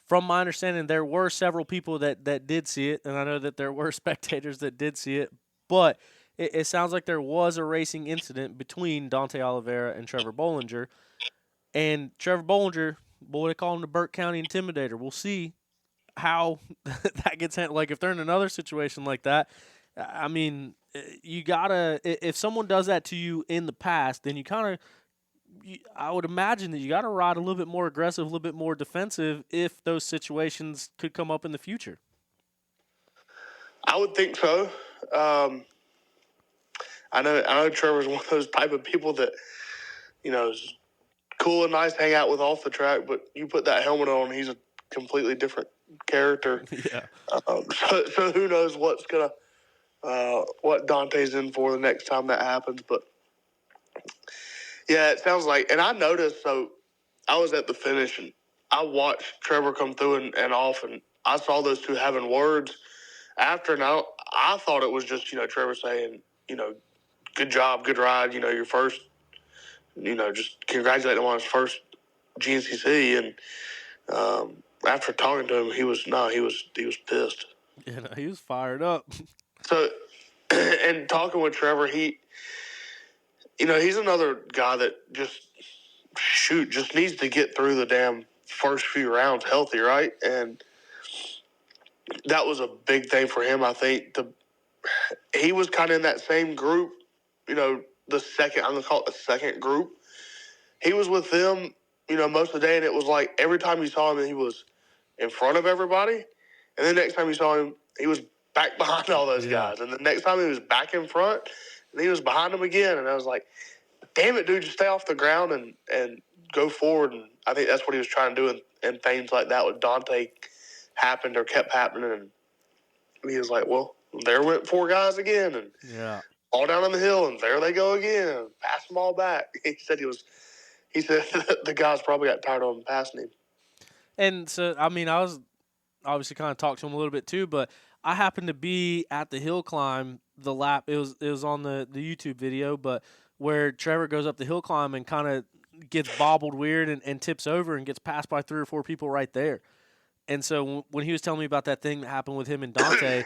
from my understanding, there were several people that did see it, and I know that there were spectators that did see it. But it sounds like there was a racing incident between Dante Oliveira and Trevor Bollinger, and Trevor Bollinger. Boy, they call him the Burke County Intimidator. We'll see how that gets handled. Like, if they're in another situation like that, I mean, you gotta. If someone does that to you in the past, then you kind of. I would imagine that you got to ride a little bit more aggressive, a little bit more defensive if those situations could come up in the future. I would think so. I know Trevor's one of those type of people that, is cool and nice to hang out with off the track, but you put that helmet on, he's a completely different character. Yeah. So who knows what Dante's in for the next time that happens. But yeah, it sounds like, and I noticed, so I was at the finish and I watched Trevor come through and off, and I saw those two having words after, and I thought it was just, Trevor saying, good job, good ride, your first, just congratulate him on his first GNCC. And after talking to him, he was pissed. Yeah, no, he was fired up. So, and talking with Trevor, he's another guy that just needs to get through the damn first few rounds healthy, right? And that was a big thing for him, I think. He was kind of in that same group, the second, I'm going to call it the second group. He was with them, most of the day, and it was like every time you saw him, he was in front of everybody. And the next time you saw him, he was back behind all those guys. And the next time he was back in front, and he was behind them again. And I was like, damn it, dude, just stay off the ground and go forward. And I think that's what he was trying to do. And things like that with Dante happened or kept happening. And he was like, well, there went 4 guys again. And all down on the hill, and there they go again. Pass them all back. He said the guys probably got tired of him passing him. And so, I mean, I was obviously kind of talked to him a little bit too, but I happened to be at the hill climb, the lap. It was on the YouTube video, but where Trevor goes up the hill climb and kind of gets bobbled weird and tips over and gets passed by 3 or 4 people right there. And so when he was telling me about that thing that happened with him and Dante,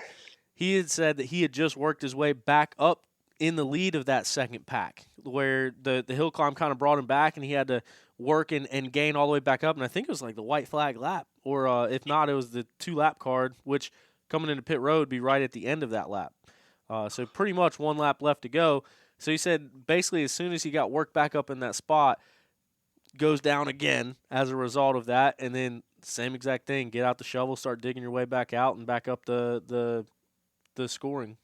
he had said that he had just worked his way back up in the lead of that second pack, where the hill climb kind of brought him back, and he had to work and gain all the way back up. And I think it was like the white flag lap, or if not, it was the 2 lap card, which coming into pit road would be right at the end of that lap. So pretty much 1 lap left to go. So he said basically as soon as he got worked back up in that spot, goes down again as a result of that, and then same exact thing. Get out the shovel, start digging your way back out, and back up the scoring.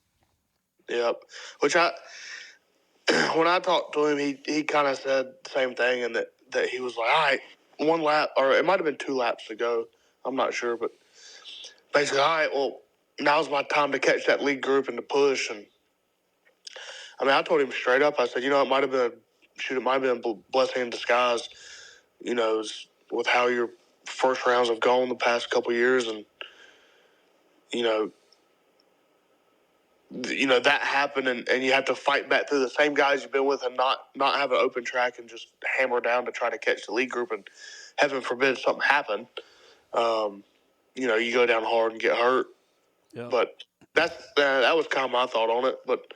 Yep. Which when I talked to him, he kind of said the same thing, and that he was like, all right, 1 lap, or it might have been 2 laps to go. I'm not sure, but basically, all right, well, now's my time to catch that lead group and to push. And I mean, I told him straight up. I said, it might have been a blessing in disguise. With how your first rounds have gone the past couple of years, and that happened, and you have to fight back through the same guys you've been with, and not have an open track and just hammer down to try to catch the lead group, and heaven forbid something happen. You go down hard and get hurt. Yep. But that was kind of my thought on it. But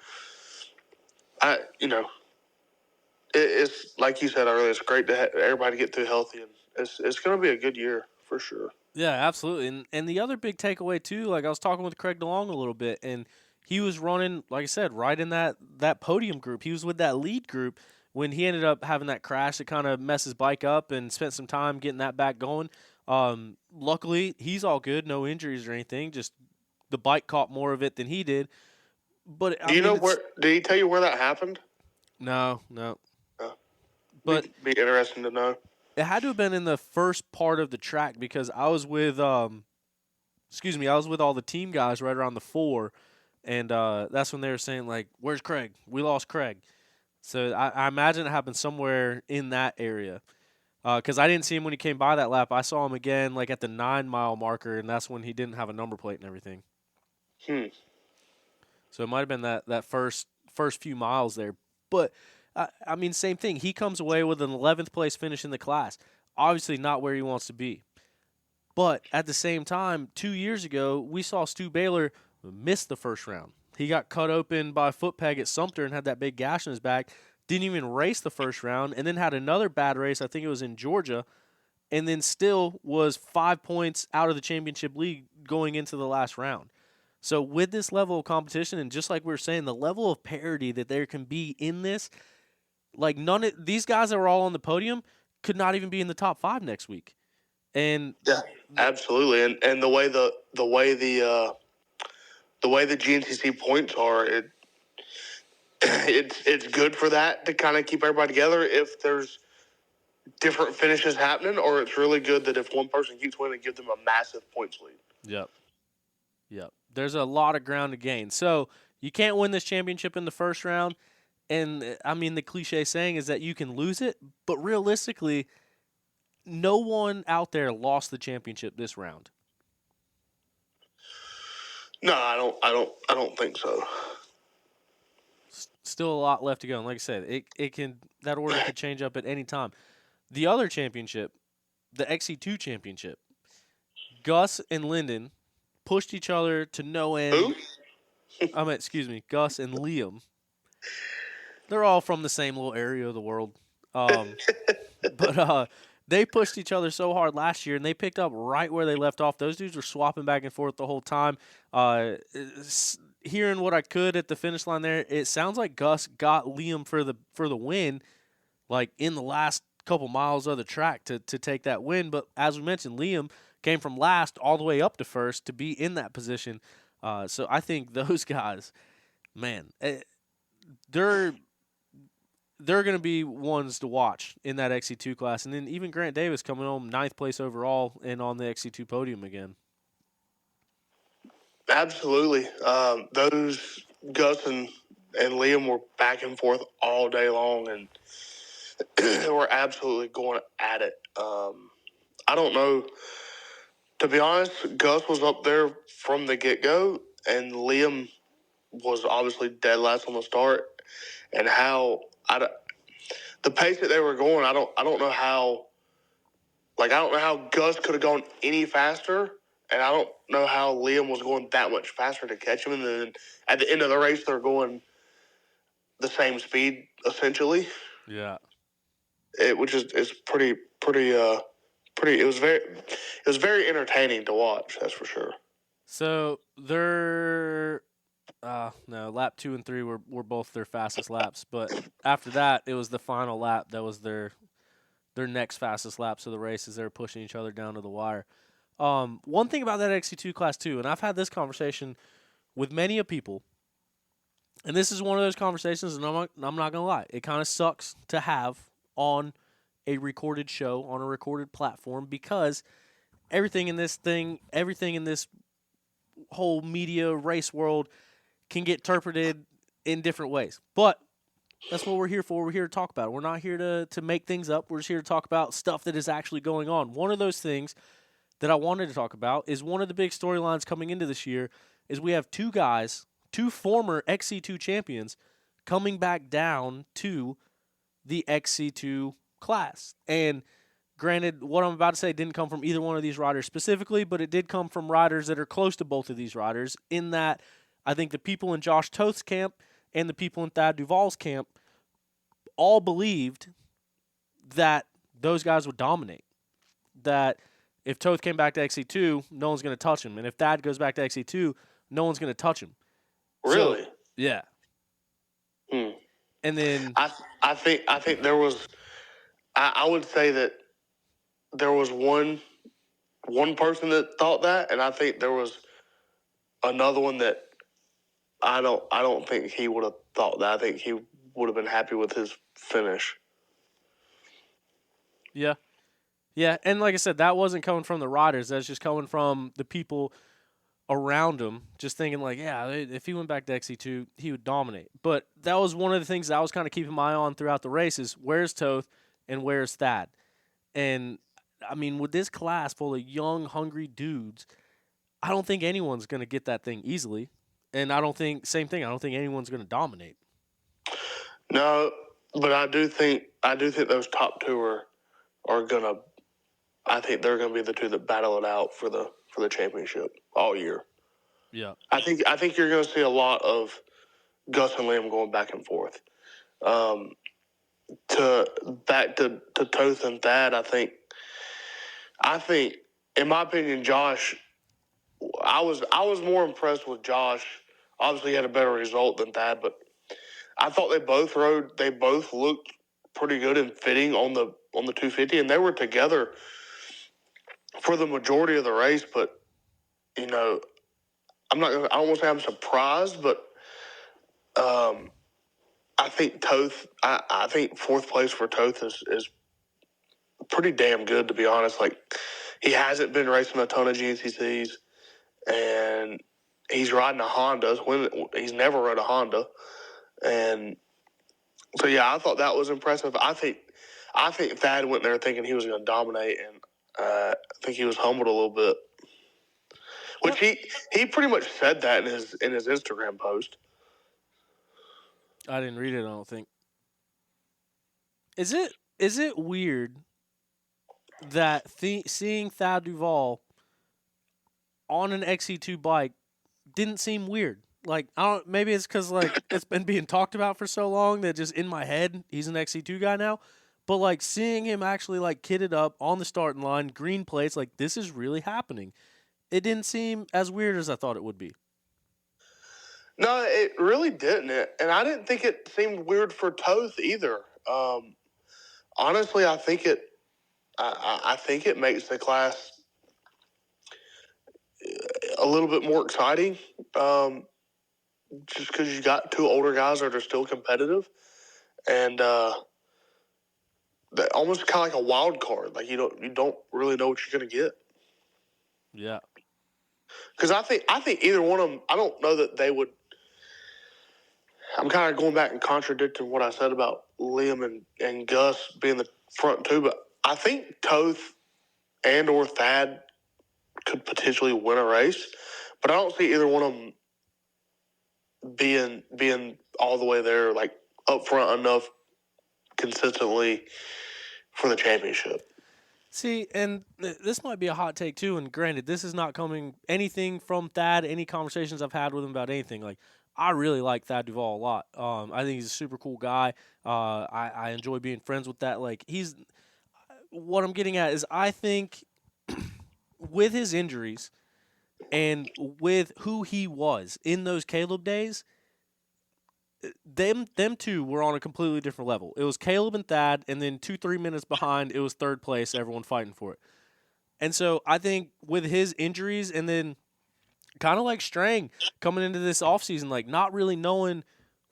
it's like you said earlier. It's great to have everybody get through healthy, and it's going to be a good year for sure. Yeah, absolutely. And the other big takeaway too, like I was talking with Craig DeLong a little bit, and he was running, like I said, right in that podium group. He was with that lead group when he ended up having that crash that kind of messed his bike up, and spent some time getting that back going. Luckily, he's all good, no injuries or anything. Just the bike caught more of it than he did. But Do you know where? Did he tell you where that happened? No. Uh, But be interesting to know. it had to have been in the first part of the track, because I was with I was with all the team guys right around the 4, and that's when they were saying, like, where's Craig? We lost Craig. So I imagine it happened somewhere in that area, because I didn't see him when he came by that lap. I saw him again like at the 9-mile marker, and that's when he didn't have a number plate and everything. So it might have been that first few miles there. But I mean, same thing. He comes away with an 11th place finish in the class. Obviously not where he wants to be. But at the same time, 2 years ago, we saw Stu Baylor miss the first round. He got cut open by a foot peg at Sumter and had that big gash in his back. Didn't even race the first round, and then had another bad race. I think it was in Georgia, and then still was 5 points out of the championship league going into the last round. So with this level of competition, and just like we were saying, the level of parity that there can be in this, like none of these guys that were all on the podium could not even be in the top 5 next week. And yeah, absolutely. And the way the GNCC points are, it's good for that to kind of keep everybody together if there's different finishes happening, or it's really good that if one person keeps winning, give them a massive points lead. Yep. There's a lot of ground to gain. So you can't win this championship in the first round. And I mean, the cliche saying is that you can lose it, but realistically, no one out there lost the championship this round. No, I don't think so. Still a lot left to go. And like I said, that order could change up at any time. The other championship, the XC2 championship, Gus and Lyndon pushed each other to no end. Who? Gus and Liam. They're all from the same little area of the world. But they pushed each other so hard last year, and they picked up right where they left off. Those dudes were swapping back and forth the whole time. Hearing what I could at the finish line there, it sounds like Gus got Liam for the win, like in the last couple miles of the track to take that win. But as we mentioned, Liam came from last all the way up to first to be in that position. So I think those guys, man, they're going to be ones to watch in that XC2 class. And then even Grant Davis coming home 9th place overall and on the XC2 podium again. Absolutely. Those Gus and Liam were back and forth all day long, and we're absolutely going at it. I don't know To be honest, Gus was up there from the get-go, and Liam was obviously dead last on the start. And the pace that they were going, I don't know how. Like, I don't know how Gus could have gone any faster, and I don't know how Liam was going that much faster to catch him. And then at the end of the race, they're going the same speed essentially. Yeah. Which is pretty. It was very entertaining to watch. That's for sure. So they're no, lap 2 and 3 were both their fastest laps, but after that it was the final lap that was their next fastest laps of the race as they were pushing each other down to the wire. One thing about that XC2 Class 2, and I've had this conversation with many of people, and this is one of those conversations, and I'm not gonna lie, it kind of sucks to have on a recorded show on a recorded platform because everything in this whole media race world can get interpreted in different ways. But that's what we're here for. We're here to talk about it. We're not here to make things up. We're just here to talk about stuff that is actually going on. One of those things that I wanted to talk about is one of the big storylines coming into this year is we have two former XC2 champions coming back down to the XC2 class. And granted, what I'm about to say didn't come from either one of these riders specifically, but it did come from riders that are close to both of these riders in that I think the people in Josh Toth's camp and the people in Thad Duvall's camp all believed that those guys would dominate. That if Toth came back to XC2, no one's going to touch him. And if Thad goes back to XC2, no one's going to touch him. Really? So, yeah. And then I think there was I would say that there was one person that thought that, and I think there was another one that I don't think he would have thought that. I think he would have been happy with his finish. Yeah. Yeah, and like I said, that wasn't coming from the riders. That's just coming from the people around him, just thinking like, yeah, if he went back to XC2, he would dominate. But that was one of the things that I was kind of keeping my eye on throughout the race is where's Toth and where's Thad? And, I mean, with this class full of young, hungry dudes, I don't think anyone's going to get that thing easily. And I don't think anyone's going to dominate. No, but I do think those top two are gonna. I think they're gonna be the two that battle it out for the championship all year. Yeah, I think you're gonna see a lot of Gus and Liam going back and forth. Back to Toth and Thad, I think in my opinion, Josh. I was more impressed with Josh. Obviously, he had a better result than Thad, but I thought they both looked pretty good and fitting on the 250, and they were together for the majority of the race. But you know, I don't want to say I'm surprised, but I think Toth. I think fourth place for Toth is pretty damn good, to be honest. Like, he hasn't been racing a ton of GNCCs, and he's riding a Honda. He's never rode a Honda, and so yeah, I thought that was impressive. I think Thad went there thinking he was going to dominate, and I think he was humbled a little bit. Which he pretty much said that in his Instagram post. I didn't read it. I don't think. Is it weird that seeing Thad Duvall on an XC2 bike didn't seem weird? Like, I don't. Maybe it's because like it's been being talked about for so long that just in my head he's an XC2 guy now. But like seeing him actually like kitted up on the starting line, green plates, like this is really happening. It didn't seem as weird as I thought it would be. No, it really didn't. And I didn't think it seemed weird for Toth either. Honestly, I think it makes the class a little bit more exciting. Just because you got two older guys that are still competitive, and almost kind of like a wild card. Like you don't really know what you're going to get. Yeah. Because I think either one of them. I don't know that they would. I'm kind of going back and contradicting what I said about Liam and Gus being the front two, but I think Toth and or Thad could potentially win a race, but I don't see either one of them being all the way there, like up front enough consistently for the championship. See, and this might be a hot take too. And granted, this is not coming anything from Thad. Any conversations I've had with him about anything, like I really like Thad Duvall a lot. I think he's a super cool guy. I enjoy being friends with that. Like he's what I'm getting at is I think with his injuries and with who he was in those Caleb days, them two were on a completely different level. It was Caleb and Thad, and then 2-3 minutes behind, it was third place, everyone fighting for it. And so I think with his injuries and then kind of like Strang coming into this offseason, like not really knowing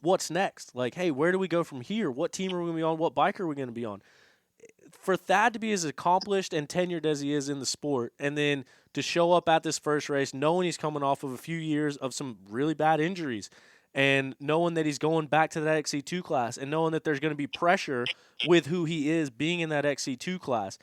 what's next. Like, hey, where do we go from here? What team are we going to be on? What bike are we going to be on? For Thad to be as accomplished and tenured as he is in the sport, and then to show up at this first race knowing he's coming off of a few years of some really bad injuries, and knowing that he's going back to that XC2 class, and knowing that there's going to be pressure with who he is being in that XC2 class,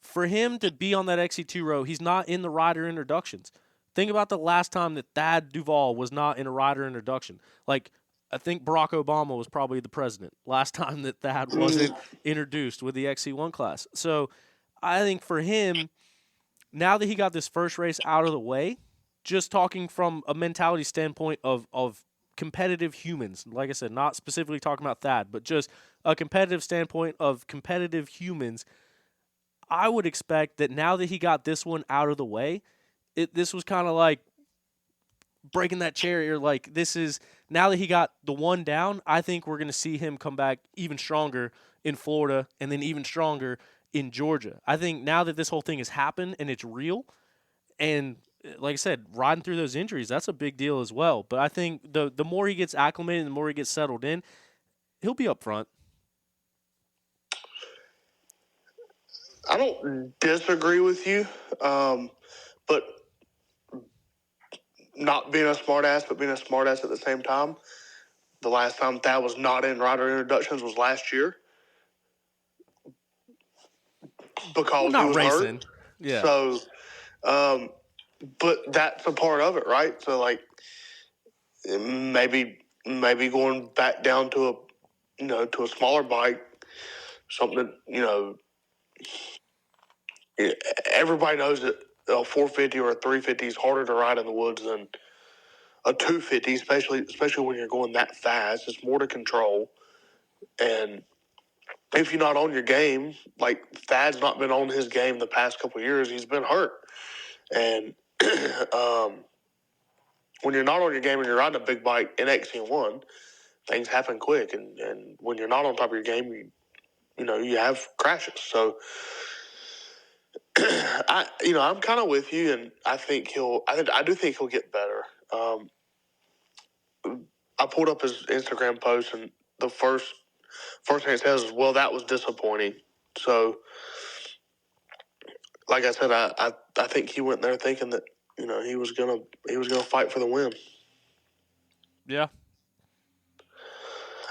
for him to be on that XC2 row, he's not in the rider introductions. Think about the last time that Thad Duvall was not in a rider introduction. Like, I think Barack Obama was probably the president last time that Thad wasn't introduced with the XC1 class. So I think for him, now that he got this first race out of the way, just talking from a mentality standpoint of competitive humans, like I said, not specifically talking about Thad, but just a competitive standpoint of competitive humans, I would expect that now that he got this one out of the way, this was kind of like breaking that chair. Like, this is, now that he got the one down, I think we're going to see him come back even stronger in Florida and then even stronger in Georgia. I think now that this whole thing has happened and it's real, and like I said, riding through those injuries, that's a big deal as well. But I think the more he gets acclimated, the more he gets settled in, he'll be up front. I don't disagree with you, but not being a smartass, but being a smartass at the same time. The last time Thad was not in rider introductions was last year because Not he was racing. hurt. Yeah. So, but that's a part of it, right? So, like, maybe going back down to to a smaller bike, something that everybody knows that a 450 or a 350 is harder to ride in the woods than a 250, especially when you're going that fast. It's more to control, and if you're not on your game, like Thad's not been on his game the past couple of years, he's been hurt, and when you're not on your game and you're riding a big bike in XC1, things happen quick, and when you're not on top of your game, you have crashes. So I'm kind of with you, and I do think he'll get better. I pulled up his Instagram post, and the first thing it says is, "Well, that was disappointing." So, like I said, I think he went there thinking that he was gonna fight for the win. Yeah.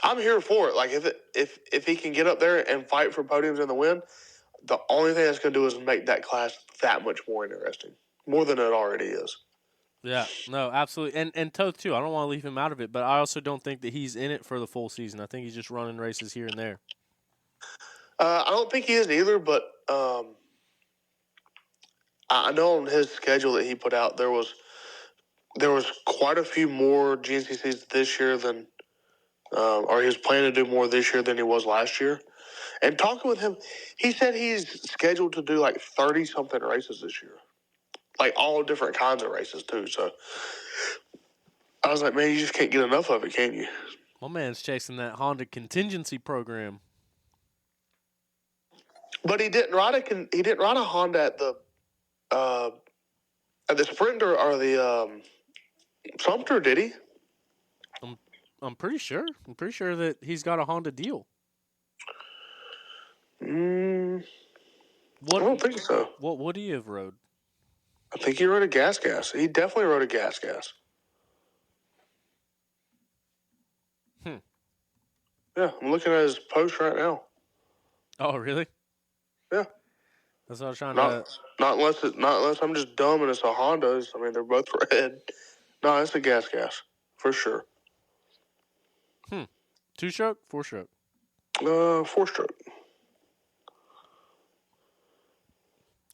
I'm here for it. Like if he can get up there and fight for podiums in the win, the only thing that's going to do is make that class that much more interesting, more than it already is. Yeah, no, absolutely. And Toth, too, I don't want to leave him out of it, but I also don't think that he's in it for the full season. I think he's just running races here and there. I don't think he is either, but I know on his schedule that he put out, there was quite a few more GNCCs this year than, or he was planning to do more this year than he was last year. And talking with him, he said he's scheduled to do like 30-something races this year. Like all different kinds of races, too. So I was like, man, you just can't get enough of it, can you? My man's chasing that Honda contingency program. But he didn't ride a Honda at the Sprinter or the Sumter, did he? I'm pretty sure. I'm pretty sure that he's got a Honda deal. I don't think so. What would he have rode? I think he rode a gas. He definitely rode a gas. Yeah, I'm looking at his post right now. Oh, really? Yeah. That's what I was trying Not to. not unless I'm just dumb and it's a Honda. I mean, they're both red. No, it's a gas for sure. 2-stroke, 4-stroke. 4-stroke.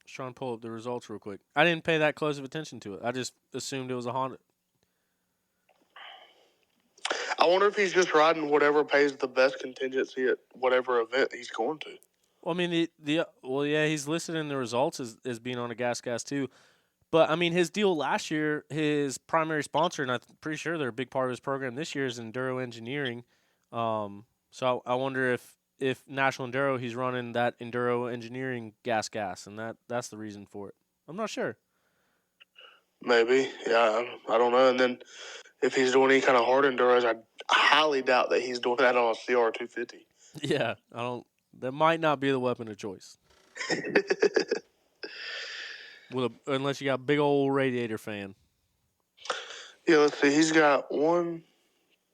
Just trying to pull up the results real quick. I didn't pay that close of attention to it. I just assumed it was a Honda. I wonder if he's just riding whatever pays the best contingency at whatever event he's going to. Well, I mean yeah, he's listed in the results as being on a gas too. But I mean, his deal last year, his primary sponsor, and I'm pretty sure they're a big part of his program this year, is Enduro Engineering. So I wonder if National Enduro, he's running that Enduro Engineering gas, and that's the reason for it. I'm not sure. Maybe, yeah, I don't know. And then if he's doing any kind of hard enduros, I highly doubt that he's doing that on a CR 250. Yeah, I don't. That might not be the weapon of choice. Unless you got a big old radiator fan. Yeah, let's see. He's got 1,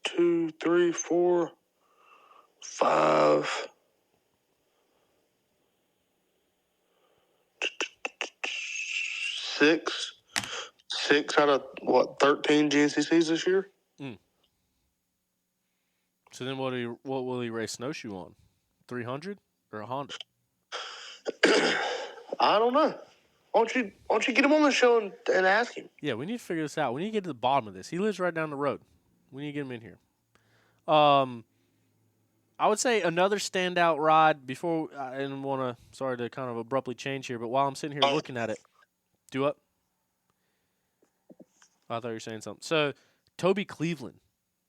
2, 3, 4, 5, 6 out of 13 GNCCs this year. So then, what will he race snowshoe on? 300 or a Honda? I don't know. Why don't you get him on the show and ask him? Yeah, we need to figure this out. We need to get to the bottom of this. He lives right down the road. We need to get him in here. I would say another standout ride before I didn't want to. Sorry to kind of abruptly change here, but while I'm sitting here looking at it, do what? I thought you were saying something. So, Toby Cleveland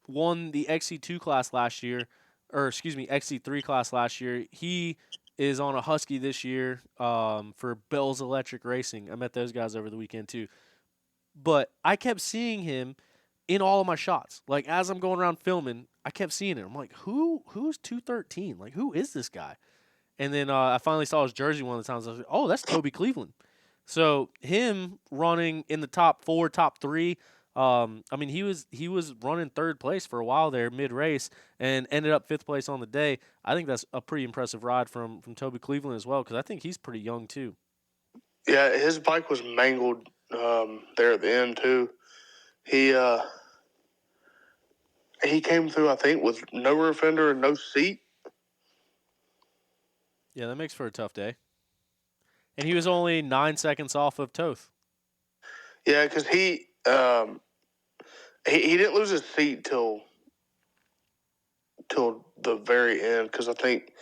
won the XC2 class last year, or excuse me, XC3 class last year. He is on a Husky this year for Bell's Electric Racing. I met those guys over the weekend too. But I kept seeing him in all of my shots. Like as I'm going around filming, I kept seeing him. I'm like, who's 213? Like who is this guy? And then I finally saw his jersey one of the times. I was like, oh, that's Toby Cleveland. So him running in the top 4, top 3. I mean, he was running third place for a while there mid race and ended up 5th place on the day. I think that's a pretty impressive ride from Toby Cleveland as well because I think he's pretty young too. Yeah, his bike was mangled there at the end too. He came through, I think, with no rear fender and no seat. Yeah, that makes for a tough day. And he was only 9 seconds off of Toth. Yeah, because he didn't lose his seat till the very end. Because I think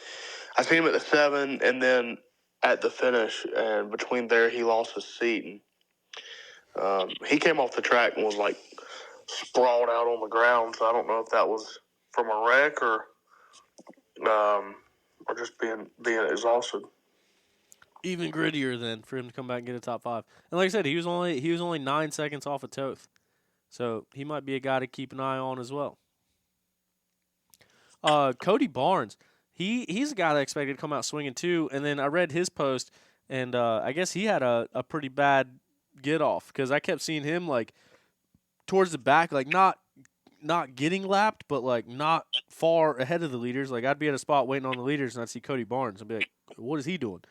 I seen him at the 7, and then at the finish, and between there he lost his seat, and he came off the track and was like sprawled out on the ground. So I don't know if that was from a wreck or just being exhausted. Even grittier then for him to come back and get a top 5. And like I said, he was only 9 seconds off of Toth. So he might be a guy to keep an eye on as well. Cody Barnes, he's a guy that I expected to come out swinging too. And then I read his post, and I guess he had a pretty bad get off because I kept seeing him like towards the back, like not getting lapped, but like not far ahead of the leaders. Like I'd be at a spot waiting on the leaders, and I'd see Cody Barnes and be like, "What is he doing?"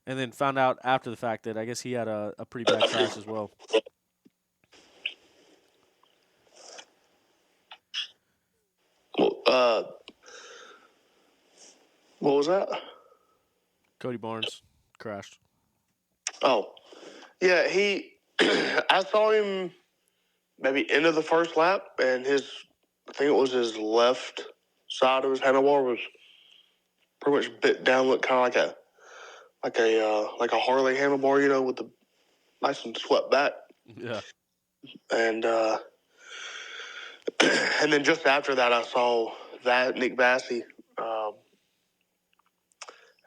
And then found out after the fact that I guess he had a pretty bad crash as well. What was that? Cody Barnes crashed. Oh, yeah. I saw him maybe end of the first lap, and I think it was his left side of his handlebar was pretty much bit down, looked kind of like a Harley handlebar, with the nice and swept back. Yeah. And and then just after that, I saw Nick Vassy, and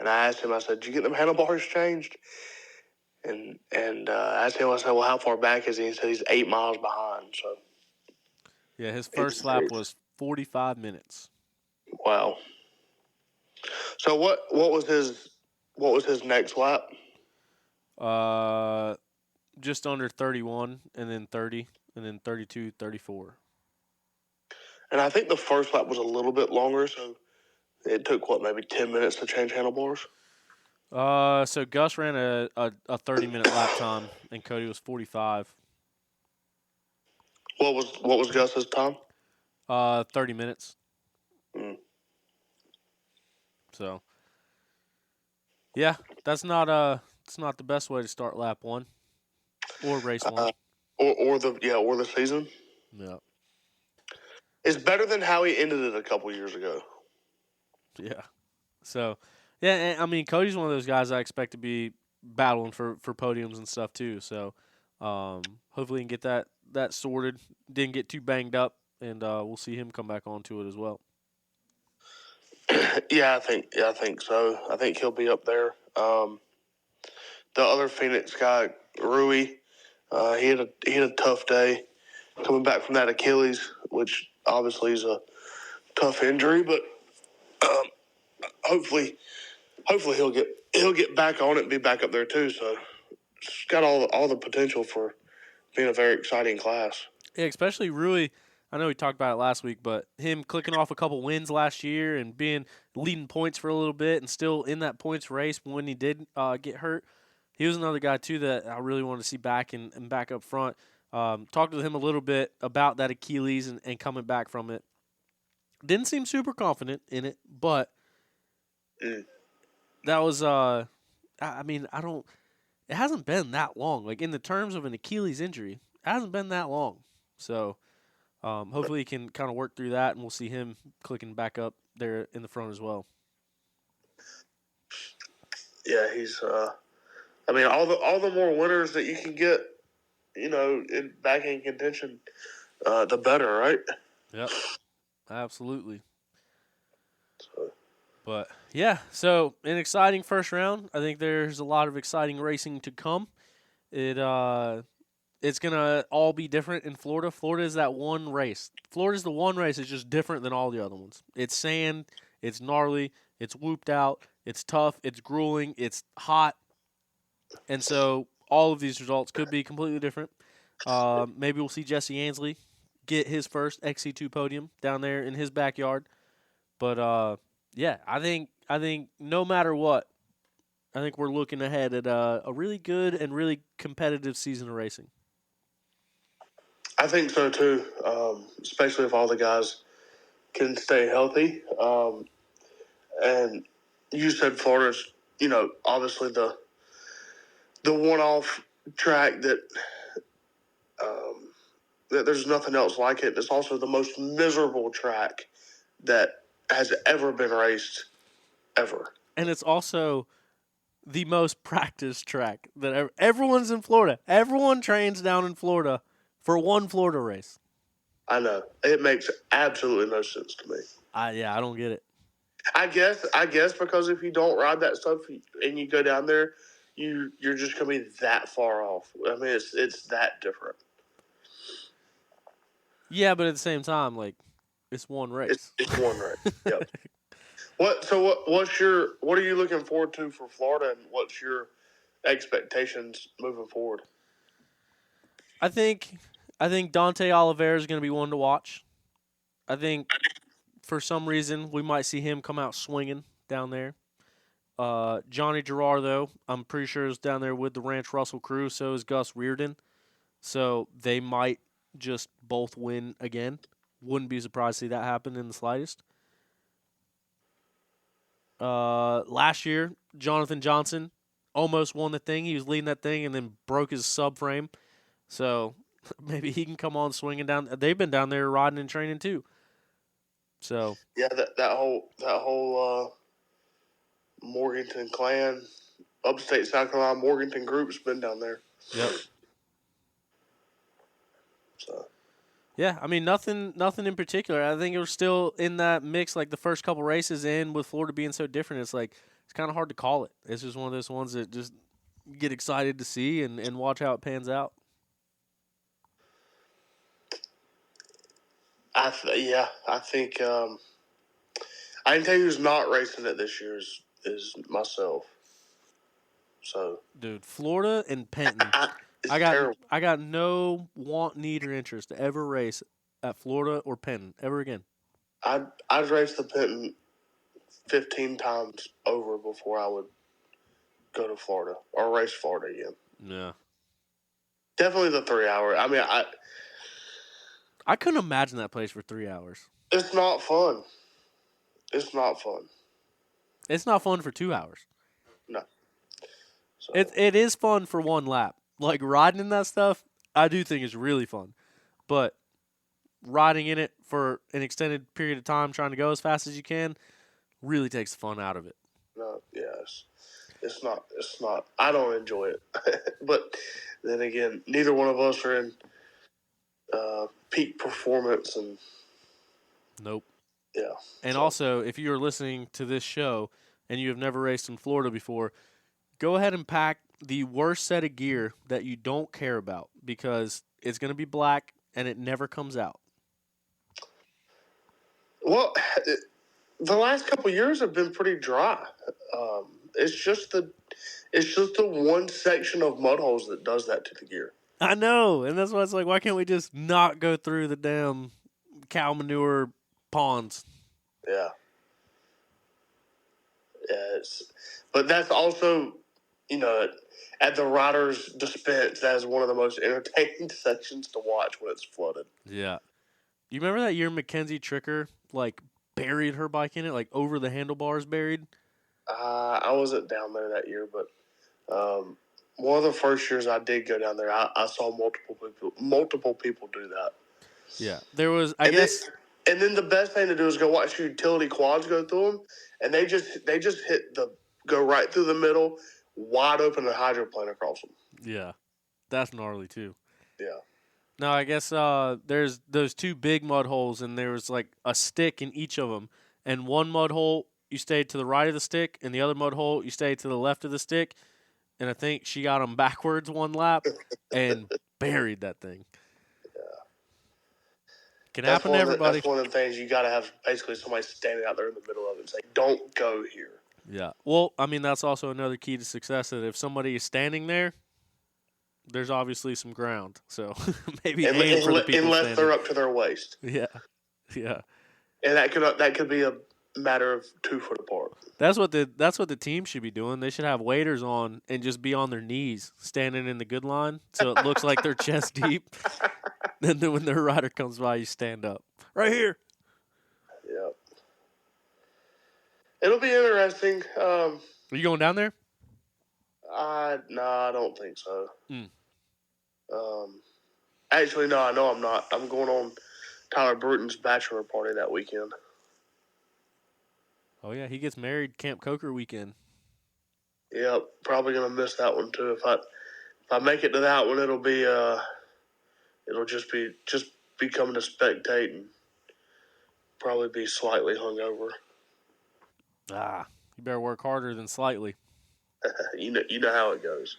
I asked him. I said, "Did you get them handlebars changed?" And I asked him. I said, "Well, how far back is he?" He said he's 8 miles behind. So yeah, his first lap was 45 minutes. Wow. So what was his next lap? Just under 31, and then 30, and then 32, 34. And I think the first lap was a little bit longer, so it took maybe 10 minutes to change handlebars. So Gus ran a 30-minute lap time, and Cody was 45. What was Gus's time? 30 minutes. Mm. So yeah, it's not the best way to start lap one or race one. Or the season. Yeah, It's better than how he ended it a couple years ago. yeah. So yeah, and, I mean Cody's one of those guys I expect to be battling for podiums and stuff too. So hopefully he can get that sorted. Didn't get too banged up, and we'll see him come back onto it as well. I think so. I think he'll be up there. The other Phoenix guy, Rui, he had a tough day coming back from that Achilles, which obviously is a tough injury, but um, hopefully he'll get back on it and be back up there too. So it's got all the potential for being a very exciting class. Yeah, especially Rui. I know we talked about it last week, but him clicking off a couple wins last year and being leading points for a little bit and still in that points race when he did get hurt. He was another guy too that I really wanted to see back and back up front. Talked to him a little bit about that Achilles and coming back from it. Didn't seem super confident in it, but that was I mean, I don't. It hasn't been that long. Like in the terms of an Achilles injury, it hasn't been that long. So hopefully he can kind of work through that, and we'll see him clicking back up there in the front as well. Yeah, he's. I mean, all the more winners that you can get, back in contention, the better, right? Yep, absolutely. So, But yeah, so an exciting first round. I think there's a lot of exciting racing to come. It's gonna all be different in Florida. Florida is that one race. Florida's the one race that's just different than all the other ones. It's sand, it's gnarly, it's whooped out, it's tough, it's grueling, it's hot, and so all of these results could be completely different. Maybe we'll see Jesse Ansley get his first XC2 podium down there in his backyard. But yeah, I think no matter what, I think we're looking ahead at a really good and really competitive season of racing. I think so too, especially if all the guys can stay healthy. And you said Florida's, obviously the one-off track um, that there's nothing else like it. It's also the most miserable track that has ever been raced, ever. And it's also the most practiced track that everyone's in Florida. Everyone trains down in Florida for one Florida race. I know. It makes absolutely no sense to me. I don't get it. I guess because if you don't ride that stuff and you go down there, you're just gonna be that far off. I mean, it's that different. Yeah, but at the same time, like it's one race. It's one race. Yep. What are you looking forward to for Florida, and what's your expectations moving forward? I think Dante Oliveira is going to be one to watch. I think for some reason we might see him come out swinging down there. Johnny Gerardo, I'm pretty sure is down there with the Ranch Russell crew. So is Gus Reardon. So they might just both win again. Wouldn't be surprised to see that happen in the slightest. Last year, Jonathan Johnson almost won the thing. He was leading that thing and then broke his subframe. So maybe he can come on swinging down. They've been down there riding and training too. So Yeah, that whole Morganton clan, upstate South Carolina Morganton group's been down there. yep. So Yeah, I mean nothing in particular. I think it was still in that mix like the first couple races in with Florida being so different. It's like it's kind of hard to call it. It's just one of those ones that just get excited to see and watch how it pans out. I think I can tell you who's not racing it this year is myself. So Dude, Florida and Penton. it's I got terrible. I got no want, need, or interest to ever race at Florida or Penton ever again. I'd race the Penton 15 times over before I would Florida or race Florida again. Yeah. Definitely the 3 hour. I mean, I couldn't imagine that place for 3 hours. it's not fun. It's not fun. It's not fun for 2 hours. No. So, It is fun for one lap. Like riding in that stuff, I do think is really fun. But riding in it for an extended period of time, trying to go as fast as you can, really takes the fun out of it. no, yes. It's not. It's not. I don't enjoy it. But then again, neither one of us are in peak performance, and Nope. yeah. And So, also, if you are listening to this show and you have never raced in Florida before, go ahead and pack the worst set of gear that you don't care about because it's going to be black and it never comes out. well, the last couple of years have been pretty dry. It's just the one section of mud holes that does that to the gear. I know, and that's why it's like, why can't we just not go through the damn cow manure ponds? Yeah. Yeah. But that's also, at the rider's dispense, that is one of the most entertaining sections to watch when it's flooded. Yeah. You remember that year Mackenzie Tricker, buried her bike in it, over the handlebars buried? I wasn't down there that year, but one of the first years I did go down there, I saw multiple people do that. Yeah. There was, And then the best thing to do is go watch utility quads go through them, and they just go right through the middle, wide open and hydroplane across them. Yeah. That's gnarly, too. Yeah. No, I guess there's those two big mud holes, and there was a stick in each of them. And one mud hole, you stayed to the right of the stick, and the other mud hole, you stayed to the left of the stick. And I think she got them backwards one lap and buried that thing. Yeah. Can happen to everybody. That's one of the things you got to have basically somebody standing out there in the middle of it and say, "Don't go here." Yeah. Well, I mean, that's also another key to success, that if somebody is standing there, there's obviously some ground. So maybe aim for the people unless standing. they're up to their waist. Yeah. Yeah. And that could be a matter of 2 foot apart. That's what the team should be doing. They should have waders on and just be on their knees, standing in the good line, so it looks like they're chest deep. And then when their rider comes by, you stand up. Right here. Yeah. It'll be interesting. Are you going down there? I don't think so. Mm. Actually, no, I know I'm not. I'm going on Tyler Bruton's bachelor party that weekend. Oh yeah, he gets married Camp Coker weekend. Yep, probably gonna miss that one too. If I make it to that one, it'll just be coming to spectate and probably be slightly hungover. You better work harder than slightly. You know how it goes.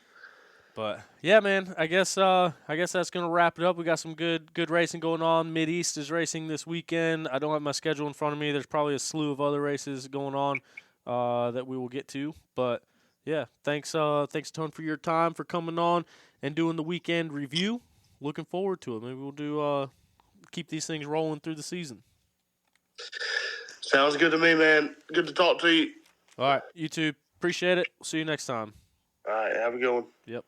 But yeah, man, I guess that's gonna wrap it up. We got some good racing going on. Mid-East is racing this weekend. I don't have my schedule in front of me. There's probably a slew of other races going on that we will get to. But yeah, thanks a ton for your time, for coming on and doing the weekend review. Looking forward to it. Maybe we'll do keep these things rolling through the season. Sounds good to me, man. Good to talk to you. All right, you too. Appreciate it. See you next time. All right, have a good one. Yep.